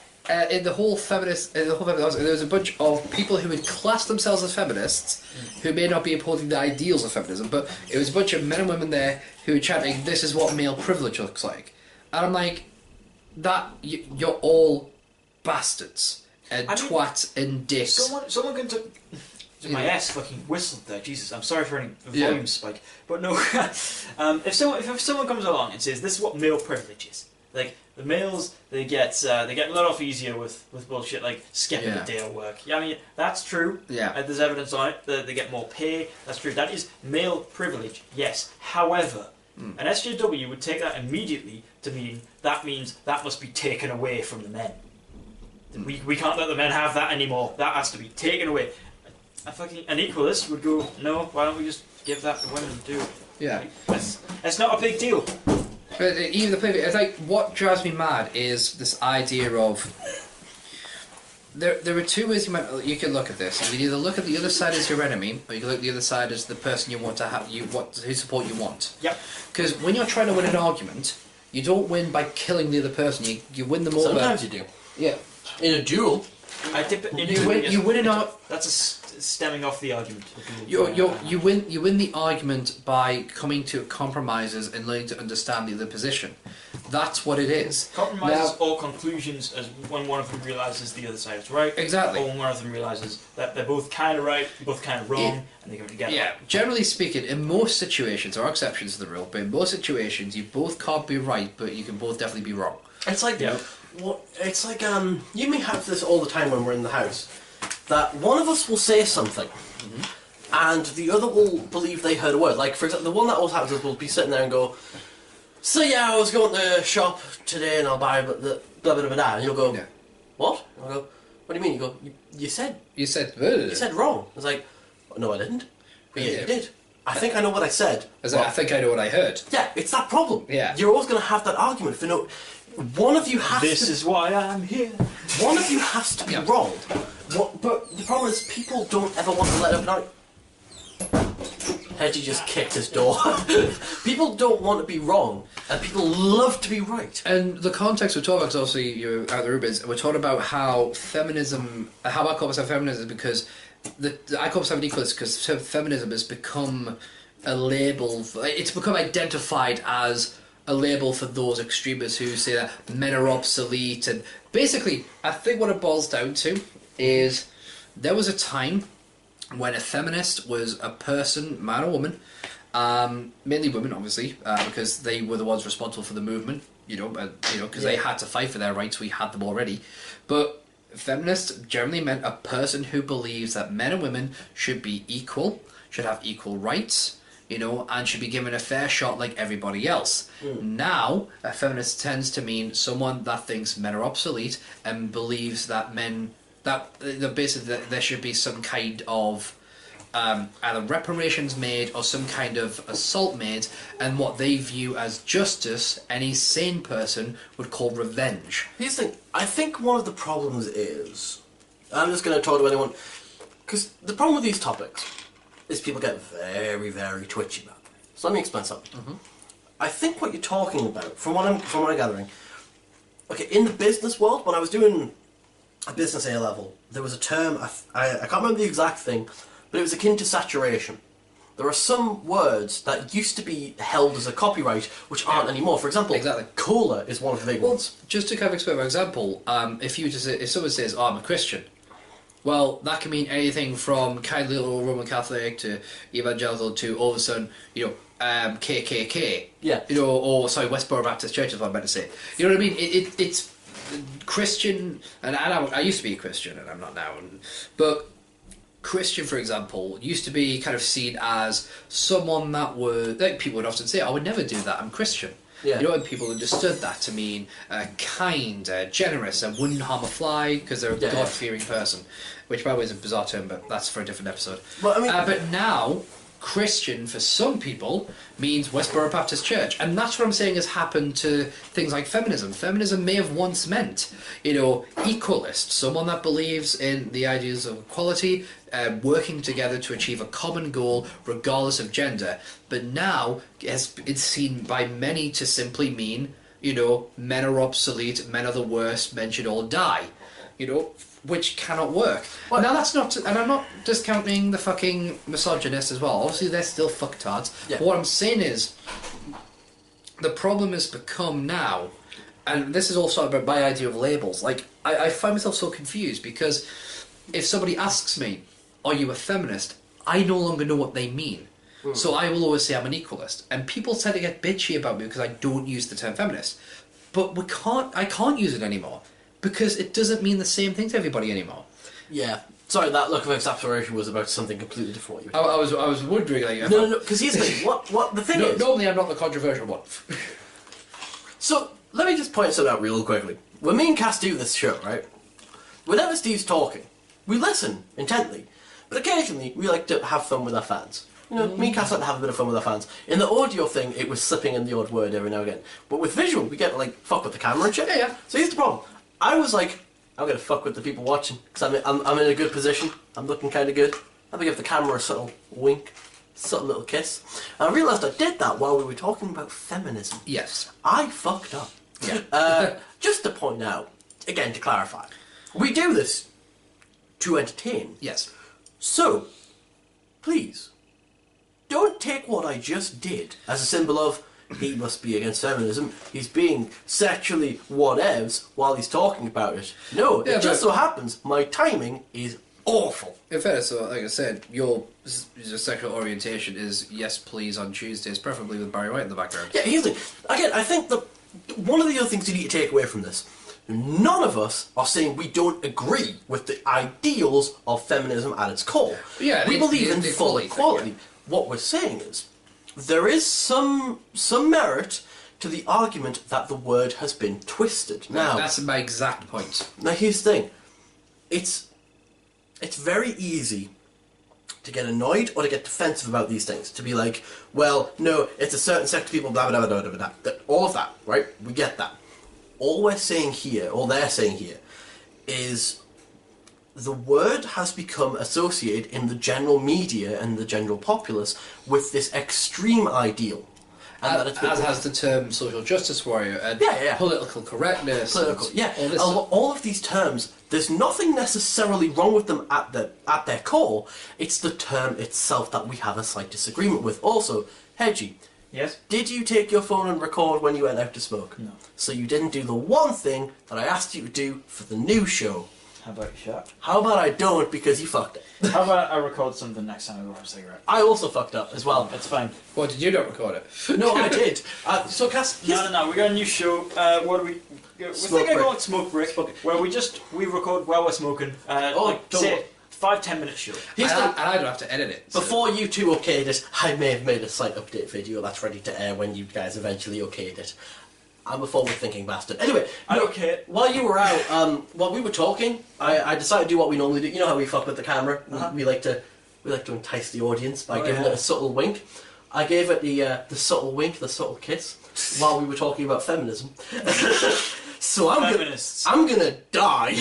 In the whole feminist, there was a bunch of people who would class themselves as feminists, who may not be upholding the ideals of feminism, but it was a bunch of men and women there who were chanting, "This is what male privilege looks like," and I'm like, you're all bastards and twats and dicks. Someone can my ass fucking whistled there. Jesus, I'm sorry for any volume spike, but no. If someone comes along and says, "This is what male privilege is," like. The males, they get let off easier with bullshit like skipping a day of work. Yeah, I mean, that's true. Yeah. There's evidence on it that they get more pay. That's true. That is male privilege, yes. However, an SJW would take that immediately to mean that must be taken away from the men. We can't let the men have that anymore. That has to be taken away. An equalist would go, no, why don't we just give that to women to do? Yeah. It's not a big deal. But even the play, it's like what drives me mad is this idea of there are two ways you can look at this. You can either look at the other side as your enemy, or you can look at the other side as the person you want to have, whose support you want. Yep. Because when you're trying to win an argument, you don't win by killing the other person. You win them over. Sometimes you do. Yeah. In a duel, you win an argument. That's stemming off the argument. You win the argument by coming to compromises and learning to understand the other position. That's what it is. Compromises or conclusions, as when one of them realises the other side is right. Exactly. Or when one of them realises that they're both kind of right, both kind of wrong, and they come together. Yeah. Generally speaking, in most situations, there are exceptions to the rule, but in most situations, you both can't be right, but you can both definitely be wrong. It's like you may have this all the time when we're in the house. That one of us will say something, and the other will believe they heard a word. Like, for example, the one that always happens is we'll be sitting there and go, "So yeah, I was going to the shop today and I'll buy the blah blah blah blah," and you'll go, "What?" And I'll go, "What do you mean?" You go, "You said wrong." I was like, "No, I didn't." But yeah, you did. I think I know what I said. I think I know what I heard. Yeah, it's that problem. Yeah. You're always going to have that argument for no... One of you has This is why I'm here. One of you has to be wrong. But the problem is people don't ever want to let up now. Hedgie just kicked his door. People don't want to be wrong, and people love to be right. And the context we're talking about, because obviously you're out of the Rubens, we're talking about how feminism, how I call myself feminism, because I call myself an equalist because feminism has become a label. It's become identified as a label for those extremists who say that men are obsolete. And basically, I think what it boils down to is there was a time when a feminist was a person, man or woman, mainly women, obviously, because they were the ones responsible for the movement, because they had to fight for their rights. We had them already, but feminists generally meant a person who believes that men and women should be equal, should have equal rights, and should be given a fair shot like everybody else. Now, a feminist tends to mean someone that thinks men are obsolete and believes that basically that there should be some kind of either reparations made or some kind of assault made, and what they view as justice, any sane person would call revenge. Here's the thing. I think one of the problems is, I'm just going to talk to anyone, because the problem with these topics is people get very, very twitchy about them. So let me explain something. I think what you're talking about, from what I'm gathering, okay, in the business world, when I was doing a business A level, there was a term, I can't remember the exact thing, but it was akin to saturation. There are some words that used to be held as a copyright, which aren't anymore. For example, cola is one of the big ones. Just to kind of explain my example, if someone says, "Oh, I'm a Christian," well, that can mean anything from kind of little Roman Catholic to evangelical to all of a sudden, KKK. Yeah. Westboro Baptist Church is what I meant to say. You know what I mean? It's Christian, and I used to be a Christian, and I'm not now, but Christian, for example, used to be kind of seen as someone that people would often say, "I would never do that, I'm Christian." Yeah. And people understood that to mean kind, generous, and wouldn't harm a fly because they're a God-fearing person. Which, by the way, is a bizarre term, but that's for a different episode. Well, but now, Christian, for some people, means Westboro Baptist Church. And that's what I'm saying has happened to things like feminism. Feminism may have once meant, equalist, someone that believes in the ideas of equality, working together to achieve a common goal, regardless of gender. But now, it's seen by many to simply mean, men are obsolete, men are the worst, men should all die. Which cannot work. Well, now that's not, and I'm not discounting the fucking misogynists as well. Obviously, they're still fucktards. Yeah. But what I'm saying is, the problem has become now, and this is also about my idea of labels. Like, I find myself so confused because if somebody asks me, "Are you a feminist?" I no longer know what they mean. So I will always say I'm an equalist, and people tend to get bitchy about me because I don't use the term feminist. But I can't use it anymore. Because it doesn't mean the same thing to everybody anymore. Yeah. Sorry, that look of exasperation was about something completely different. I was wondering. Like, no. Because here's the thing. What the thing is. Normally, I'm not the controversial one. So let me just point something out real quickly. When me and Cass do this show, right? Whenever Steve's talking, we listen intently, but occasionally we like to have fun with our fans. Me and Cass like to have a bit of fun with our fans. In the audio thing, it was slipping in the odd word every now and again. But with visual, we get to fuck with the camera and shit. Yeah. So here's the problem. I was like, I'm going to fuck with the people watching, because I'm in a good position, I'm looking kind of good. I'm going to give the camera a subtle wink, subtle little kiss. And I realised I did that while we were talking about feminism. Yes. I fucked up. Yeah. Just to point out, again to clarify, we do this to entertain. Yes. So, please, don't take what I just did as a symbol of, he must be against feminism, he's being sexually whatevs while he's talking about it. No, it just so happens my timing is awful. In fairness, so like I said, your sexual orientation is yes please on Tuesdays, preferably with Barry White in the background. Yeah, here's the thing. Again, I think that one of the other things you need to take away from this, none of us are saying we don't agree with the ideals of feminism at its core. Yeah, we believe in full equality. What we're saying is, there is some merit to the argument that the word has been twisted. Now, that's my exact point. Now, here's the thing. It's very easy to get annoyed or to get defensive about these things. To be like, well, no, it's a certain sect of people, blah, blah, blah, blah, blah, blah. All of that, right? We get that. All we're saying here, all they're saying here, is the word has become associated in the general media and the general populace with this extreme ideal. And as has the term social justice warrior and political correctness. All of these terms, there's nothing necessarily wrong with them at their core. It's the term itself that we have a slight disagreement with. Also, Hedgie. Yes? Did you take your phone and record when you went out to smoke? No. So you didn't do the one thing that I asked you to do for the new show. How about you shut? How about I don't because you fucked it? How about I record something next time I go for a cigarette? I also fucked up as well. It's fine. What, did you not record it? No, I did. So, Cass, No. We got a new show. What do we? We're thinking about Smoke Break, where we record while we're smoking. Say 5-10 minute show. And I don't have to edit it. So. Before you two okayed it, I may have made a slight update video that's ready to air when you guys eventually okayed it. I'm a forward-thinking bastard. Anyway, while you were out, while we were talking, I decided to do what we normally do. You know how we fuck with the camera? Uh-huh. We like to entice the audience by giving it a subtle wink. I gave it the subtle wink, the subtle kiss, while we were talking about feminism. So I'm gonna die.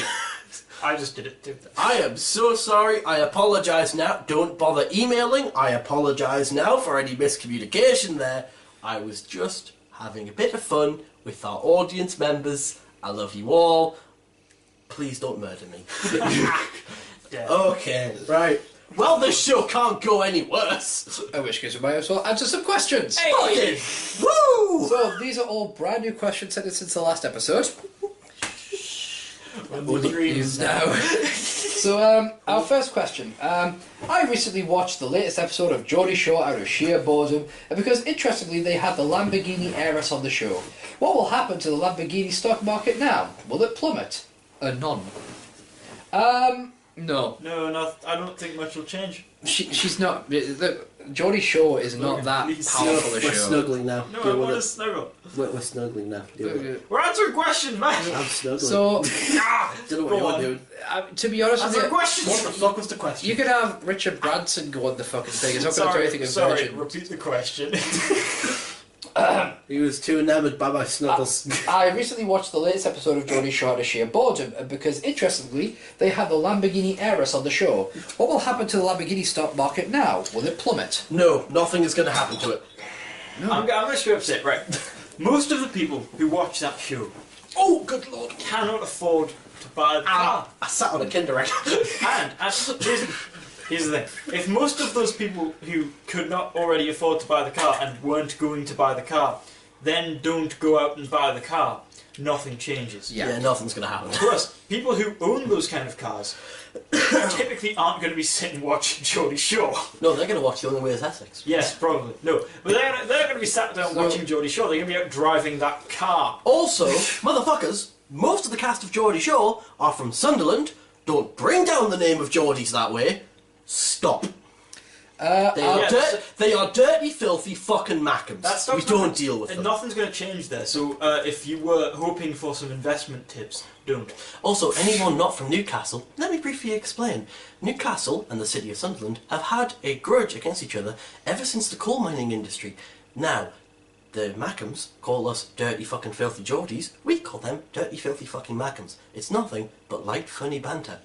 I just did it too. I am so sorry. I apologise now. Don't bother emailing. I apologise now for any miscommunication there. I was just having a bit of fun with our audience members. I love you all. Please don't murder me. Okay, right. Well, this show can't go any worse. In which case we might as well answer some questions. Hey! Okay. Woo! So these are all brand new questions sent in since the last episode. Now. So our first question. I recently watched the latest episode of Geordie Shore out of sheer boredom, because interestingly they had the Lamborghini heiress on the show. What will happen to the Lamborghini stock market now? Will it plummet? None. No. No, I don't think much will change. She's not. Look, Geordie Shore is not that powerful a show. We're snuggling now. No, I want to snuggle. We're snuggling now. We're answering questions, man. I'm snuggling. So, don't know what you're doing. to be honest with you, questions. What the fuck was the question? you could have Richard Branson go on the fucking thing. It's not going to do anything in Virgin. Repeat the question. He was too enamoured by my snuggles. I recently watched the latest episode of Geordie Shore out of sheer boredom, because interestingly they had the Lamborghini heiress on the show. What will happen to the Lamborghini stock market now? Will it plummet? No, nothing is going to happen to it. No. I'm going to straight up say, right, most of the people who watch that show Oh, good lord. cannot afford to buy the car. I sat on a Kinder Egg. And here's the thing. If most of those people who could not already afford to buy the car and weren't going to buy the car, then don't go out and buy the car, nothing changes. Yeah, nothing's going to happen. Plus, people who own those kind of cars typically aren't going to be sitting watching Geordie Shore. No, they're going to watch The Only Way is Essex. Yes, probably. No, but they're not going to be sat down watching Geordie Shore. They're going to be out driving that car. Also, motherfuckers, most of the cast of Geordie Shore are from Sunderland. Don't bring down the name of Geordies that way. Stop. They are dirty, filthy fucking Mackhams. We don't deal with them. Nothing's going to change there. So if you were hoping for some investment tips, don't. Also, anyone not from Newcastle, let me briefly explain. Newcastle and the city of Sunderland have had a grudge against each other ever since the coal mining industry. Now, the Mackhams call us dirty fucking filthy Geordies. We call them dirty filthy fucking Mackhams. It's nothing but light funny banter.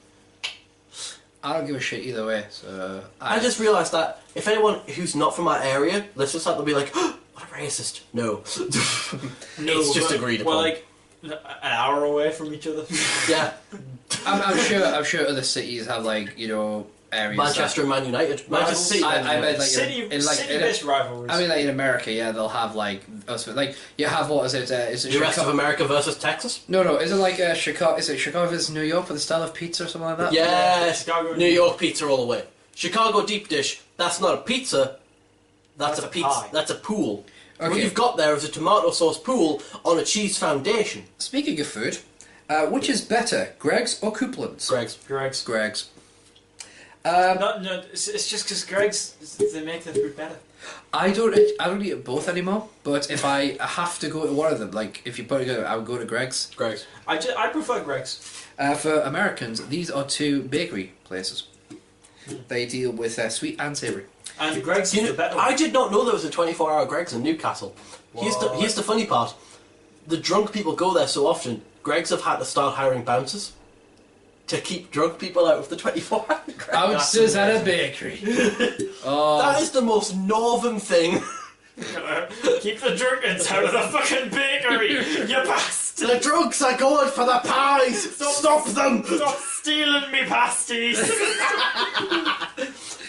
I don't give a shit either way. So I just realised that if anyone who's not from our area listens to that, they'll be like, oh, what a racist. No. It's just agreed upon. Well, like, an hour away from each other. Yeah. I'm sure other cities have, like, you know, areas. Manchester and Man United. Manchester City. I meant, like, city-based rivalries. I mean, like in America, yeah, they'll have like you have, what is it? Is it the rest of America versus Texas? No, isn't like Chicago? Is it Chicago versus New York for the style of pizza or something like that? Yes, Chicago, New York pizza all the way. Chicago deep dish. That's not a pizza. That's a pizza. Pie. That's a pool. Okay. What you've got there is a tomato sauce pool on a cheese foundation. Speaking of food, which is better, Greg's or Coupland's? Greg's. No, it's just because Greg's, they make their food better. I don't eat both anymore. But if I have to go to one of them, like if you put it together, I would go to Greg's. I prefer Greg's. For Americans, these are two bakery places. They deal with sweet and savoury. And Greg's is the better one. I did not know there was a 24-hour Greg's in Newcastle. Here's the funny part. The drunk people go there so often, Greg's have had to start hiring bouncers to keep drunk people out of the 24-hour Greg's. Bouncers at a bakery. Oh. That is the most northern thing. Keep the drunkards out of the fucking bakery, you bastard! The drunks are going for the pies! Stop them! Stop stealing me pasties!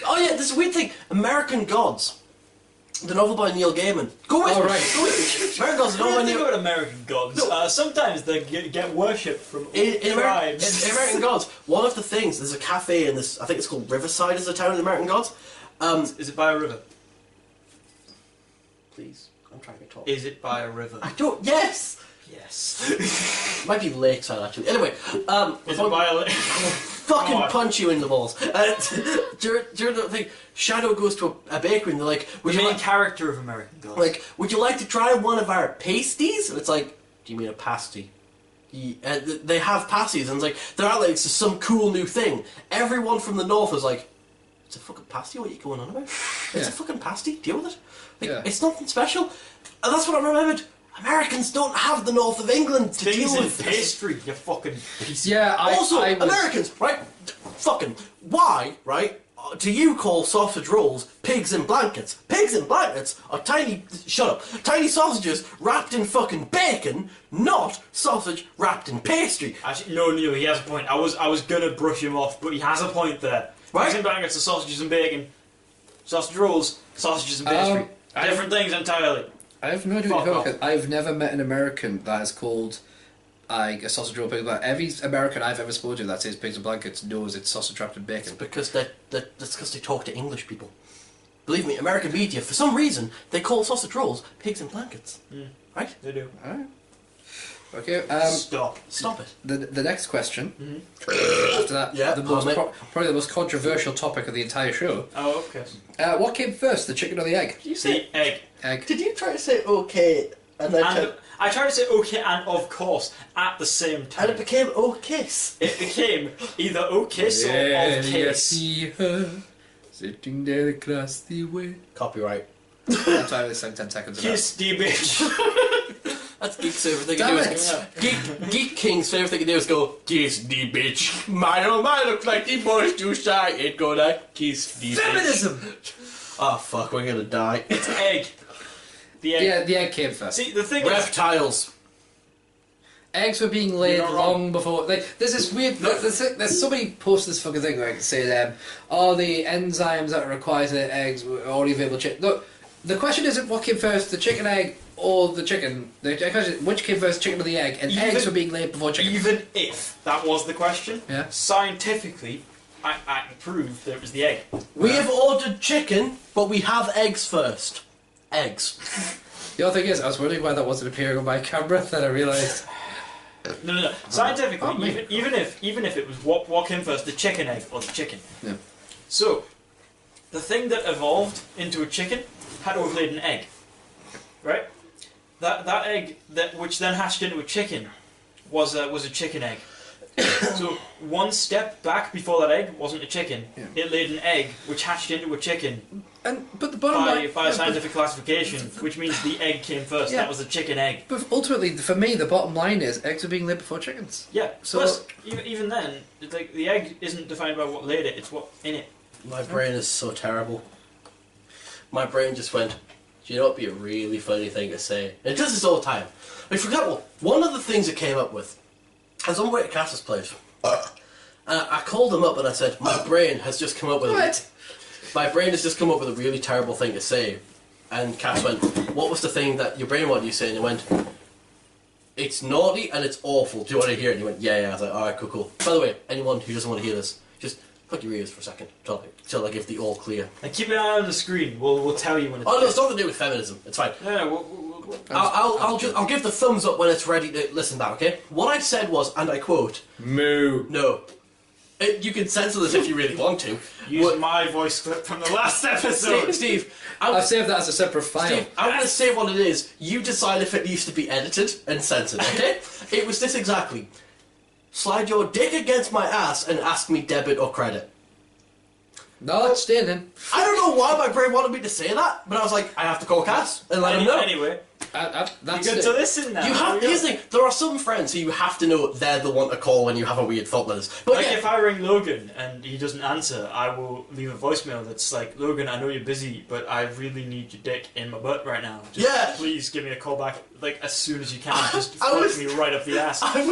Oh yeah, this weird thing. American gods The novel by Neil Gaiman. Go with Oh, me. right. Go with me. American Gods. The novel by Think Neil. about American gods. No. Sometimes they get worshipped from In tribes. American Gods, one of the things, there's a cafe in this, I think it's called Riverside is the town in American Gods. Is it by a river? Please, I'm trying to talk. Is it by a river? I don't, yes! Yes. Might be Lakeside actually. Anyway, Is it by a lake? fucking God. punch you in the balls. During the thing, Shadow goes to a bakery and they're like, The would you main like, character of American Gods. would you like to try one of our pasties? And it's like, do you mean a pasty? They have pasties and it's like, they're out like, it's some cool new thing. Everyone from the north is like, it's a fucking pasty, what are you going on about? It's a fucking pasty, deal with it. It's nothing special. And that's what I remembered. Americans don't have the north of England to Things deal in with. pastry, you fucking piece of... Yeah, Also, I was... Americans, right? Fucking, why, right? Do you call sausage rolls pigs in blankets? Pigs in blankets are tiny, shut up, tiny sausages wrapped in fucking bacon, not sausage wrapped in pastry. Actually, no, Neil, he has a point. I was gonna brush him off, but he has a point there. Right? Pigs in blankets are sausages and bacon. Sausage rolls, sausages and pastry. Different things entirely. I have no idea what you're talking about. I've never met an American that is called a sausage roll pig. Every American I've ever spoken to that says pigs and blankets knows it's sausage wrapped in bacon. Because that's because they talk to English people. Believe me, American media, for some reason, they call sausage rolls pigs in blankets. Right? They do. Alright. Okay, Stop. Stop it. the next question, after that, Yeah, probably the most controversial topic of the entire show. Oh, okay. What came first, the chicken or the egg? Did you say The egg. Egg. Did you try to say okay and then And I tried to say okay and of course at the same time. and it became oh kiss? It became either o kiss or Yeah, of you kiss. see her sitting there across the way. Copyright. That's why I was saying 10 seconds ago. Kiss the bitch. That's Geek's favourite thing Damn to do. it! Geek King's favourite thing to do is go, kiss the bitch. Mine oh mine looks like the boys too shy. Ain't gonna kiss the Feminism. bitch. Oh fuck, we're gonna die. It's egg. The egg. Yeah, the egg came first. See, the thing is... Reptiles. Eggs were being laid You're not wrong. long before. Like, there's this weird. There's somebody posted this fucking thing where saying, "Oh, the enzymes that are required to the eggs were already available." Look, the question isn't what came first, the chicken egg or the chicken. The question is which came first, chicken or the egg, and eggs were being laid before chicken. Even if that was the question, Yeah. scientifically, I can prove that it was the egg. We have ordered chicken, but we have eggs first. Eggs. The other thing is, I was wondering why that wasn't appearing on my camera. Then I realised. No. Scientifically, Oh, mate. even if it was what came first, the chicken egg or the chicken. Yeah. So, the thing that evolved into a chicken had to have laid an egg, right? That egg which then hatched into a chicken was a chicken egg. So one step back before that egg wasn't a chicken. Yeah. It laid an egg which hatched into a chicken But the bottom line, by scientific classification, which means the egg came first. Yeah. That was the chicken egg. But ultimately, for me, the bottom line is eggs are being laid before chickens. Yeah. So- Plus, even then, it's like the egg isn't defined by what laid it; it's what in it. My brain is so terrible. My brain just went, do you know what would be a really funny thing to say? And it does this all the time. Like, for example, one of the things it came up with, I was on my way to Cass's place. I called him up and I said, my brain has just come up with my brain has just come up with a really terrible thing to say. And Cass went, what was the thing that your brain wanted you to say? And he went, it's naughty and it's awful. Do you want to hear it? And he went, yeah. I was like, alright, cool. By the way, anyone who doesn't want to hear this, just plug your ears for a second till I give the all clear. And keep an eye on the screen. We'll tell you when it's. Oh no, it's nothing to do with feminism. It's fine. No, I'll give the thumbs up when it's ready to listen back, okay? What I said was, and I quote, Moo. no. You can censor this if you really want to. use my voice clip from the last episode. Steve, I've saved that as a separate file. Steve, I'm going to say what it is. You decide if it needs to be edited and censored, okay? It was this exactly. Slide your dick against my ass and ask me debit or credit. No, it's staying in. I don't know why my brain wanted me to say that, but I was like, I have to call Cass and let him know. Anyway, That's you get it. to listen now. You have, here's the thing, there are some friends who you have to know they're the one to call when you have a weird thought with us. But Like yeah, if I ring Logan and he doesn't answer, I will leave a voicemail that's like, Logan, I know you're busy, but I really need your dick in my butt right now. Just Yeah. please give me a call back like as soon as you can. Just I fuck was- me right up the ass. I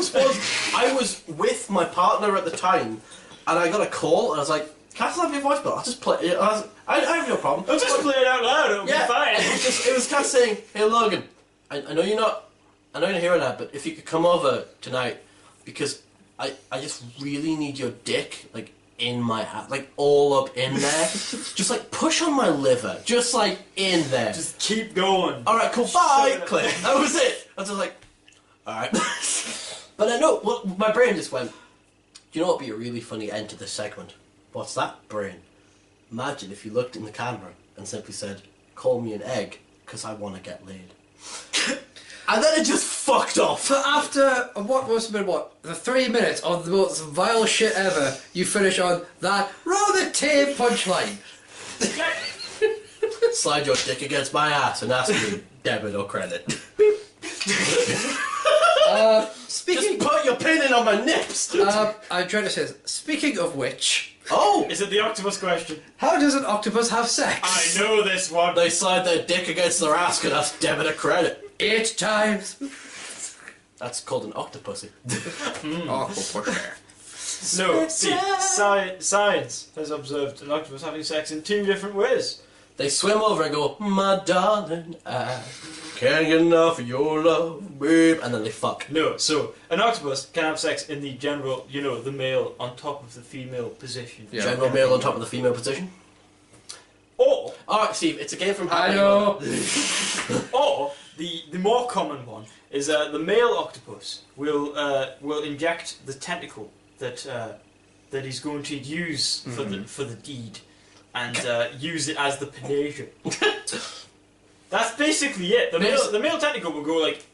was with my partner at the time, and I got a call, and I was like, Cass, leave me a voicemail. I'll just play it. I have no problem. I'll just play it out loud, it'll Yeah, be fine. it was kind of saying, hey Logan, I know you're not hearing that, but if you could come over tonight, because I just really need your dick, like, in my hat, like, all up in there. Just, like, push on my liver. Just, like, in there. Just keep going. Alright, cool, bye! Click. That was it. I was just like, alright. But I know, well, my brain just went, do you know what would be a really funny end to this segment? What's that, brain? Imagine if you looked in the camera and simply said, call me an egg, because I want to get laid. And then it just fucked off. So after what must have been the 3 minutes of the most vile shit ever, you finish on that rather tame punchline. Slide your dick against my ass and ask me debit or credit. Speaking, just put your pin in on my nips. I'm trying to say this. Speaking of which, is it the octopus question? how does an octopus have sex? I know this one. They slide their dick against their ass and ask debit or credit. 8 times. That's called an octopusy. No, see, science has observed an octopus having sex in 2 different ways. They swim over and go, my darling, I can't get enough of your love, babe. And then they fuck. No, so an octopus can have sex in the general, the male on top of the female position. Yeah. General male on top of the female position. Or, Alright, Steve, it's a game from I Happy. know. or the more common one is the male octopus will inject the tentacle that he's going to use for the deed, and use it as the panacea. That's basically it. The male tentacle will go like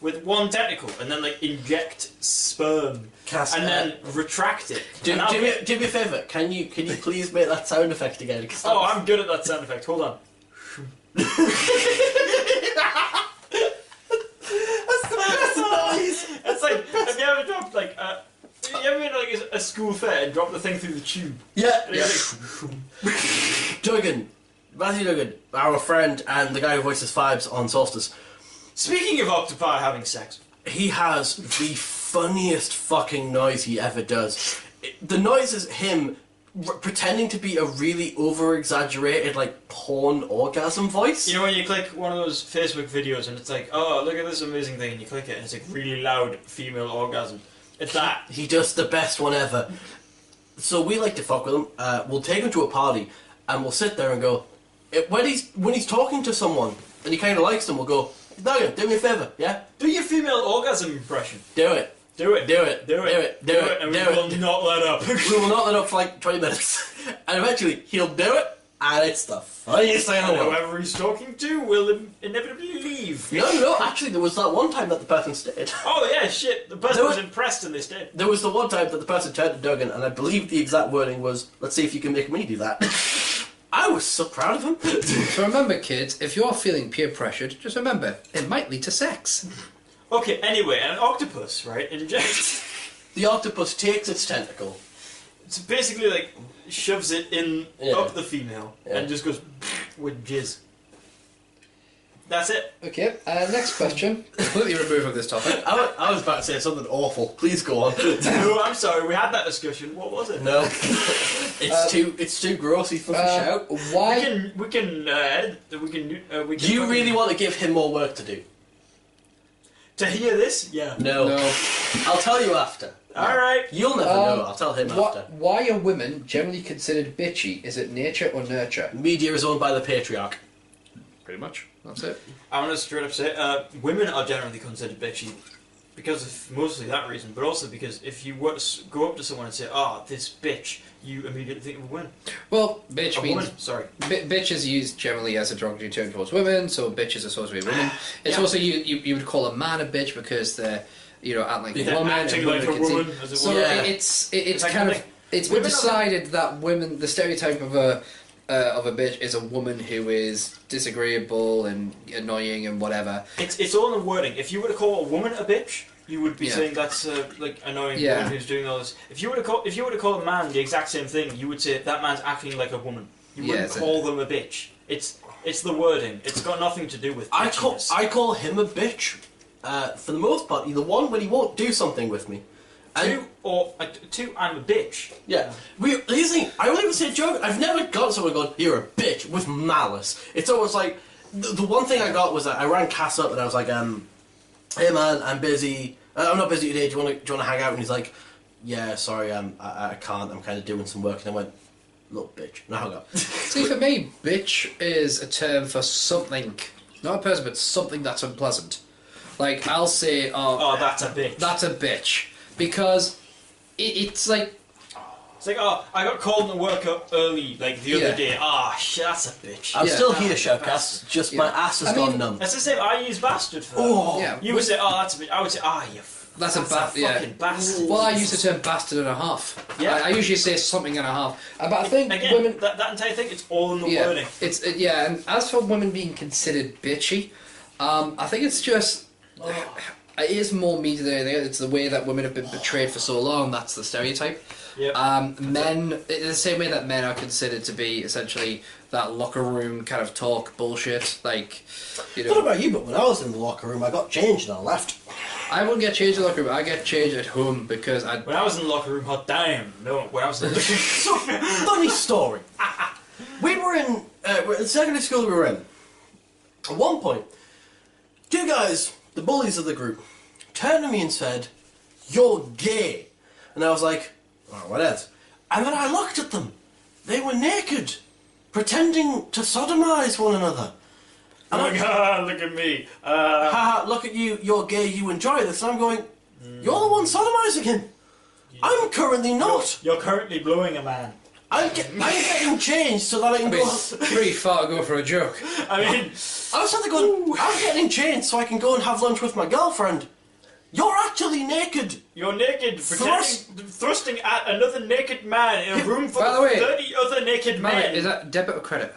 with one tentacle and then like inject sperm and then retract it. Do me a favour. Can you please make that sound effect again? Oh, I'm good at that sound effect. Hold on. That's the best noise. It's like, have you ever dropped like you ever been to like a school fair and dropped the thing through the tube? Yeah. And it's like, Matthew Duggan, our friend and the guy who voices Fibes on Solstice. speaking of octopi having sex, He has the funniest fucking noise he ever does. The noise is him pretending to be a really over-exaggerated, like, porn orgasm voice. you know when you click one of those Facebook videos and it's like, oh, look at this amazing thing, and you click it and it's like really loud female orgasm. It's that. He does the best one ever. So we like to fuck with him. We'll take him to a party and we'll sit there and go, when he's talking to someone and he kind of likes them, we'll go, Duggan, do me a favour, yeah? Do your female orgasm impression. Do it. Do it. Do it. Do it. Do it. And Do we it. will not let up. We will not let up for like 20 minutes. And eventually he'll do it, and it's the funniest thing in the And world. whoever he's talking to will inevitably leave. No, actually there was that one time that the person stayed. Oh yeah, shit. The person There was was- impressed and they stayed. There was the one time that the person turned to Duggan, and I believe the exact wording was, let's see if you can make me do that. I was so proud of him. So remember, kids, if you're feeling peer pressured, just remember, it might lead to sex. Okay, anyway, an octopus, right, injects... The octopus takes its tentacle. It's basically like shoves it in Yeah. up the female and just goes with jizz. That's it. Okay, next question. Completely removed from this topic. I was about to say something awful. Please go on. No, I'm sorry. We had that discussion. What was it? No. It's too grossy for the shout. Why? We can edit. We can. Do you really want to give him more work to do? to hear this? Yeah. No. I'll tell you after. All right. You'll never know. I'll tell him after. Why are women generally considered bitchy? Is it nature or nurture? Media is owned by the patriarch. Pretty much. That's it. I'm gonna straight up say, women are generally considered bitchy because of mostly that reason, but also because if you were to go up to someone and say, "Ah, this bitch," you immediately think of a woman. Well, bitch A means... woman. Sorry. Bitch is used generally as a derogatory term towards women, so bitch is associated with women. It's also you would call a man a bitch because they're acting like a woman, acting and like a can see- woman, as it So were. Yeah. it's like kind of something- it's been Women are- decided that women, the stereotype of a bitch is a woman who is disagreeable and annoying and whatever. It's all in the wording. If you were to call a woman a bitch, you would be Yeah. saying that's like annoying Yeah. woman who's doing all this. If you were to call a man the exact same thing, you would say that man's acting like a woman. You wouldn't Yes, call them a bitch. It's the wording. It's got nothing to do with bitchiness. I call him a bitch. For the most part, the one when he won't do something with me. And Two, I'm a bitch. yeah, here's the thing, I won't even say a joke. I've never got someone going, "You're a bitch," with malice. It's almost like the one thing I got was that I rang Cass up and I was like, hey man, I'm busy. I'm not busy today. Do you want to hang out? And he's like, yeah, sorry, I can't. I'm kind of doing some work. And I went, little bitch. And I hung up. See, for me, bitch is a term for something, not a person, but something that's unpleasant. Like, I'll say, oh, that's a bitch. That's a bitch. Because it's like... It's like, oh, I got called to work up early, like, the other day. Ah, shit, that's a bitch. I'm still here, Showcast. Just my ass has gone numb. That's the same. I use bastard for that. Oh, yeah. You would say, oh, that's a bitch. I would say, you that's a fucking bastard. Well, I use the term bastard and a half. Yeah. I usually say something and a half. But I think again, women... that entire thing, it's all in the wording. And as for women being considered bitchy, I think it's just... It is more me than anything else. It's the way that women have been portrayed for so long. That's the stereotype. Yep. Men, in the same way that men are considered to be essentially that locker room kind of talk bullshit, like, you know. I don't know about you, but when I was in the locker room, I got changed and I left. I wouldn't get changed in the locker room. I get changed at home because I. When I was in the locker room, hot damn! No, when I was in the So, funny story. We were in the secondary school we were in. At one point, two guys, the bullies of the group, turned to me and said, "You're gay," and I was like, "Oh, what else?" And then I looked at them. They were naked, pretending to sodomise one another. And look at me. Haha, look at you, you're gay, you enjoy this. And I'm going, you're the one sodomising him. I'm currently not. You're currently blowing a man. I'm getting changed so that I can go... pretty far to go for a joke. I mean... I was sort of going, I'm getting changed so I can go and have lunch with my girlfriend. You're actually naked. You're naked, thrusting at another naked man in a room full By the of way, 30 other naked men. Is that debit or credit?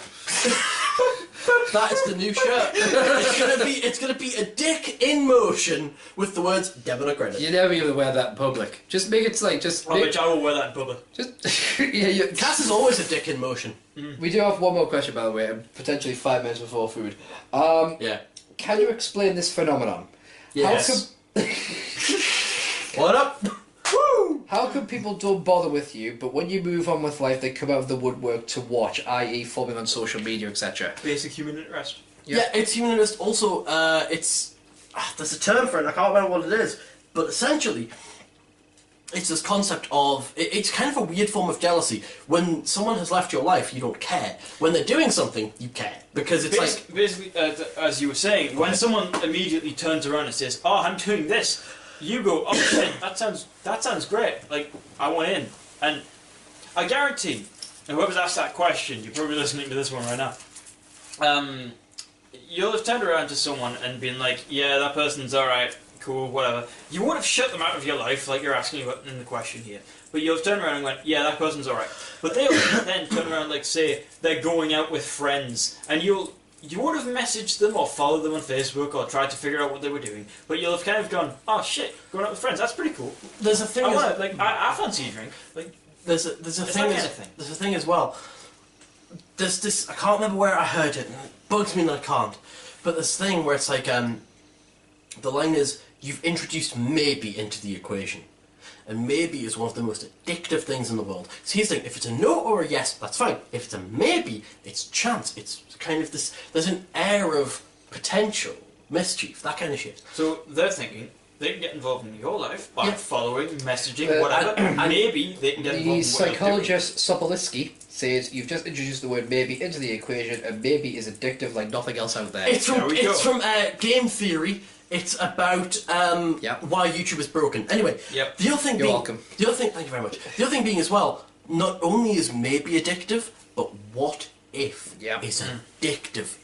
That is the new shirt. It's gonna be a dick in motion with the words debit or credit. You never even wear that in public. Just make it like I will wear that in public. Just Cass is always a dick in motion. We do have one more question, by the way, and potentially 5 minutes before food. Yeah. Can you explain this phenomenon? Yes. What up? Woo! How come people don't bother with you, but when you move on with life, they come out of the woodwork to watch, i.e., following on social media, etc.? Basic human interest. Yeah, it's human interest. Also, there's a term for it. I can't remember what it is, but essentially, it's this concept of it's kind of a weird form of jealousy. When someone has left your life, you don't care. When they're doing something, you care because it's basically, as you were saying, when someone immediately turns around and says, "Oh, I'm doing this," you go, "Oh shit, that sounds great. Like I want in." And I guarantee, whoever's asked that question, you're probably listening to this one right now. You'll have turned around to someone and been like, "Yeah, that person's all right, cool, whatever." You won't have shut them out of your life like you're asking about in the question here, but you'll have turned around and went, "Yeah, that person's all right." But they'll then turn around, like say they're going out with friends, and you would have messaged them or followed them on Facebook or tried to figure out what they were doing, but you'll have kind of gone, "Oh shit, going out with friends, that's pretty cool." There's a thing. I fancy a drink. Like there's a thing. There's a thing as well. There's this. I can't remember where I heard it. And it bugs me that I can't. But this thing where it's like the line is, "You've introduced maybe into the equation." And maybe is one of the most addictive things in the world. So he's saying, if it's a no or a yes, that's fine. If it's a maybe, it's chance. It's kind of this, there's an air of potential, mischief, that kind of shit. So they're thinking they can get involved in your life by following, messaging, whatever. And maybe they can get involved in what The psychologist Sopoliski says you've just introduced the word maybe into the equation, and maybe is addictive like nothing else out there. It's from game theory. It's about why YouTube is broken. Anyway, the other thing You're welcome. The other thing, thank you very much. The other thing being as well, not only is maybe addictive, but what if is addictive.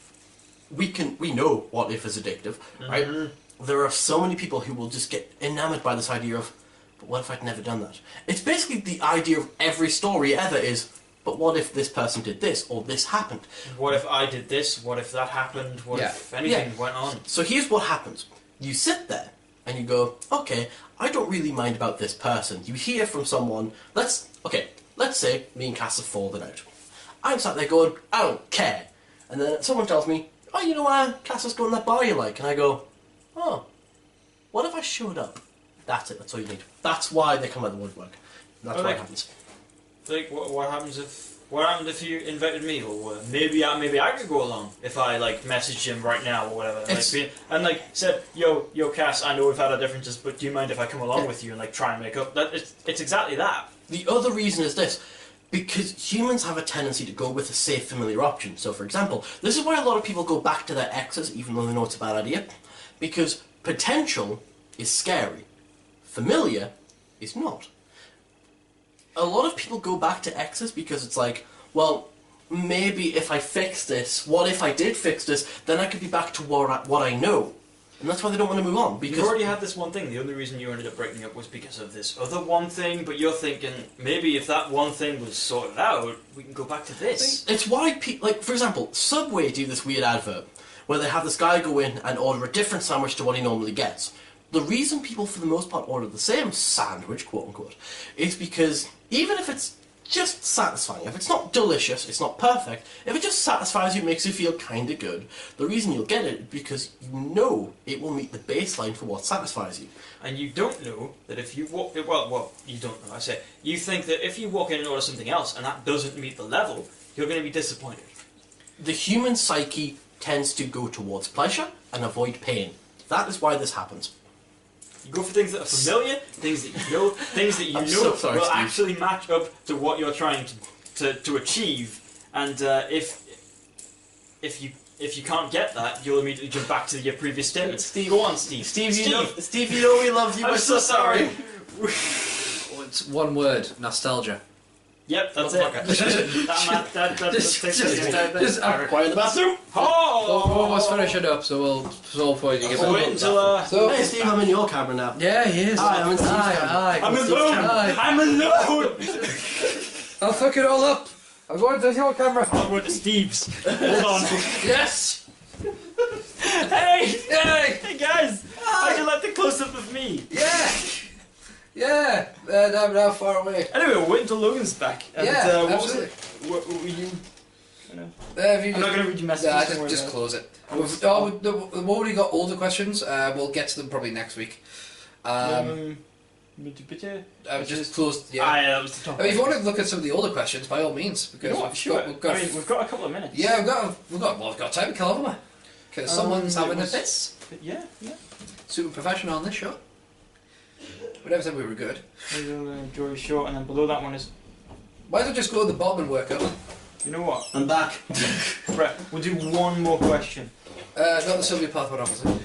We know what if is addictive, right? There are so many people who will just get enamored by this idea of, but what if I'd never done that? It's basically the idea of every story ever is, but what if this person did this, or this happened? What if I did this? What if that happened? What if anything went on? So here's what happens. You sit there, and you go, okay, I don't really mind about this person. You hear from someone, let's say me and Cass have fallen out. I'm sat there going, I don't care. And then someone tells me, oh, you know what, Cass, let's go in that bar you like. And I go, oh, what if I showed up? That's it, that's all you need. That's why they come out of the woodwork. That's what happens. Like, what happens if what happened if you invited me? Or maybe I could go along if I like messaged him right now or whatever. And like said, yo, Cass, I know we've had our differences, but do you mind if I come along with you and like try and make up? It's exactly that. The other reason is this. Because humans have a tendency to go with a safe, familiar option. So, for example, this is why a lot of people go back to their exes, even though they know it's a bad idea. Because potential is scary. Familiar is not. A lot of people go back to exes because it's like, well, maybe if I fix this, what if I did fix this, then I could be back to what I know. And that's why they don't want to move on. Because you've already had this one thing. The only reason you ended up breaking up was because of this other one thing, but you're thinking, maybe if that one thing was sorted out, we can go back to this. It's why people, like, for example, Subway do this weird advert where they have this guy go in and order a different sandwich to what he normally gets. The reason people, for the most part, order the same sandwich, quote-unquote, is because even if it's just satisfying, if it's not delicious, it's not perfect, if it just satisfies you, makes you feel kind of good, the reason you'll get it is because you know it will meet the baseline for what satisfies you. And you don't know that if you walk... Well, you don't know, I say. You think that if you walk in and order something else and that doesn't meet the level, you're going to be disappointed. The human psyche tends to go towards pleasure and avoid pain. That is why this happens. You go for things that are familiar, things that you know, things that you know so sorry, will Steve. actually match up to what you're trying to achieve. And if you can't get that, you'll immediately jump back to your previous statement. Steve, go on, Steve. Steve, you know we love you. I'm so sorry. It's one word: nostalgia. Yep, that's it. I require the bathroom. We'll almost finish it up, so we'll solve for you. So wait until Hey Steve, I'm in your camera now. Yeah, he is. Hi, I'm in Steve's camera. I'm alone. I'm alone. I'll fuck it all up. I'm going to your camera. I'll go to Steve's. Hold on. Yes. Hey guys! How'd you like the close-up of me? Yeah. Yeah. I'm now far away. Anyway, we'll wait until Logan's back. And, Yeah, what was absolutely. it? What were you? I know. I'm I'm not going to read your messages. Nah, just close it. We've already got older questions. We'll get to them probably next week. I've just closed. Yeah. That was the top. I mean, if you want to look at some of the older questions, by all means, because You know what? Sure. we've got. we've got a couple of minutes. Yeah, we've got time to kill, haven't we? Because someone's having a piss. Yeah. Super professional on this show. We never said we were good. Jory Short, and then below that one is. Why don't we just go to the bottom and work up? You know what? I'm back. Right, we'll do one more question. Not the Sylvia Plath one, obviously.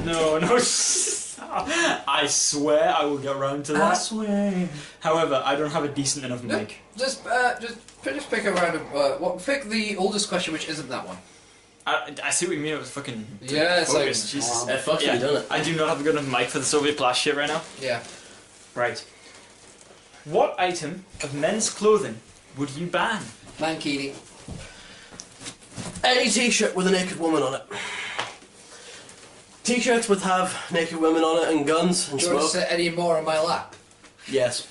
No. I swear I will get round to that. I swear. However, I don't have a decent enough mic. Just pick a random. Pick the oldest question, which isn't that one. I see what you mean. It was fucking. Yeah, it's like focused. Jesus. Fuck you, done it. I do not have a good enough mic for the Soviet Blast shit right now. yeah. Right. What item of men's clothing would you ban? Mankini. Any t-shirt with a naked woman on it. T-shirts would have naked women on it and guns and Do you want to smoke. sit any more on my lap? Yes.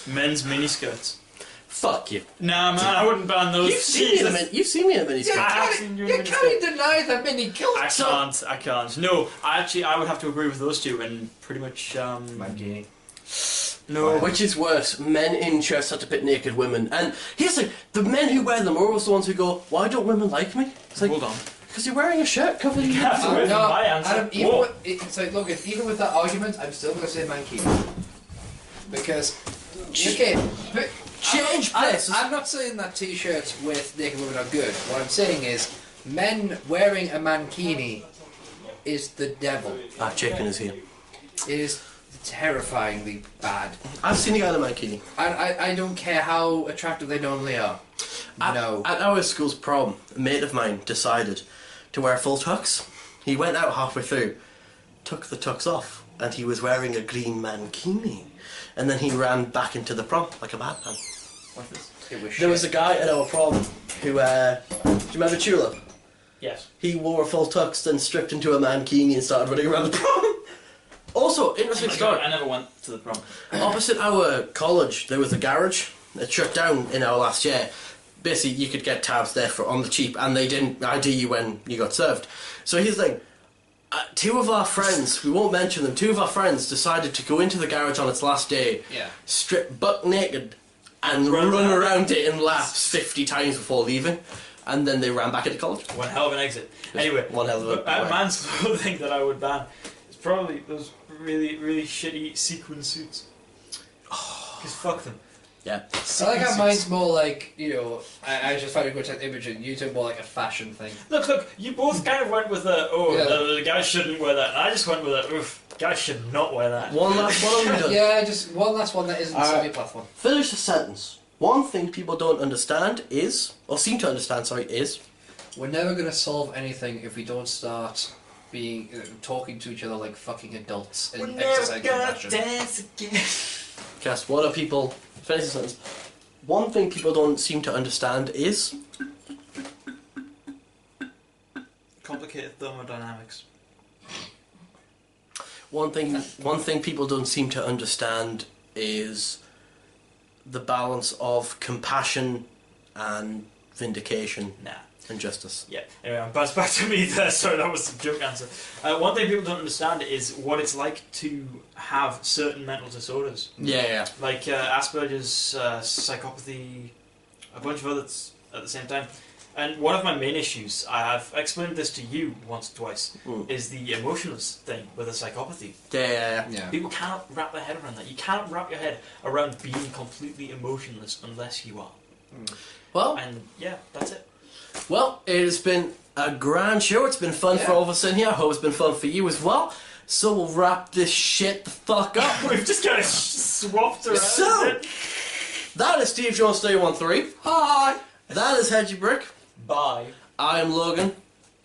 Men's miniskirts. Fuck you. Nah, man, I wouldn't ban those. You've seen me in a miniskirt. You can't deny that mini killed I can't. No, I would have to agree with those two and pretty much. Mankini. No. Which is worse, men in shirts have to pit naked women. And here's the men who wear them are always the ones who go, why don't women like me? It's like, Hold on. because you're wearing a shirt covering your That's away from my answer. Adam, Whoa. even with that argument, I'm still going to say Mankini. Because, okay, but Change places. I'm not saying that t-shirts with naked women are good. What I'm saying is, men wearing a mankini is the devil. That chicken is here. It is terrifyingly bad. I've seen a guy in a mankini. I don't care how attractive they normally are. No. At our school's prom, a mate of mine decided to wear full tux. He went out halfway through, took the tux off, and he was wearing a green mankini. And then he ran back into the prom like a madman. What's this? There was a guy at our prom who, do you remember Tulip? Yes. He wore a full tux, then stripped into a mankini and started running around the prom. Also, interesting story. I never went to the prom. Opposite our college, there was a garage. It shut down in our last year. Basically, you could get tabs there on the cheap, and they didn't ID you when you got served. So here's the thing. Two of our friends, we won't mention them, two of our friends decided to go into the garage on its last day, Yeah. strip buck naked, and run around it in laps 50 times before leaving, and then they ran back into college. One hell of an exit. Anyway, one hell of a manslaughter thing that I would ban is probably those really, really shitty sequin suits. Because fuck them. Yeah. I like how mine's more like, you know, I just found a good image, and you took more like a fashion thing. Look, you both kind of went with the guys shouldn't wear that, and I just went with guys should not wear that. One last one have we done? Yeah, just one last one that isn't semi-platform. Finish the sentence. One thing people don't understand is, or seem to understand, sorry, is... We're never going to solve anything if we don't start talking to each other like fucking adults and exercising compassion. Dance again. Just what are people... Finish the sentence. One thing people don't seem to understand is... Complicated thermodynamics. One thing people don't seem to understand is the balance of compassion and vindication and justice. Yeah. Anyway, that's back to me there. Sorry, that was a joke answer. One thing people don't understand is what it's like to have certain mental disorders. Yeah. Like Asperger's, psychopathy, a bunch of others at the same time. And one of my main issues, I've explained this to you once or twice, is the emotionless thing with the psychopathy. Yeah. People cannot wrap their head around that. You cannot wrap your head around being completely emotionless unless you are. Well, and yeah, that's it. Well, it has been a grand show. It's been fun for all of us in here. I hope it's been fun for you as well. So we'll wrap this shit the fuck up. We've just kind of swapped around. So, that is Steve Jones 313. Hi. That is Hedgie Brick. Bye. I am Logan.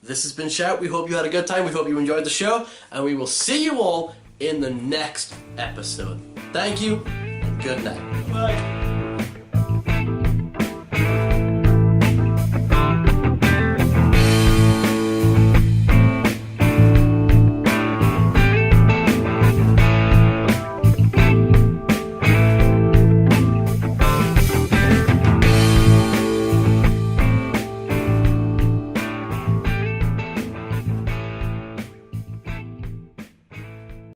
This has been Shout. We hope you had a good time. We hope you enjoyed the show. And we will see you all in the next episode. Thank you, and good night. Bye.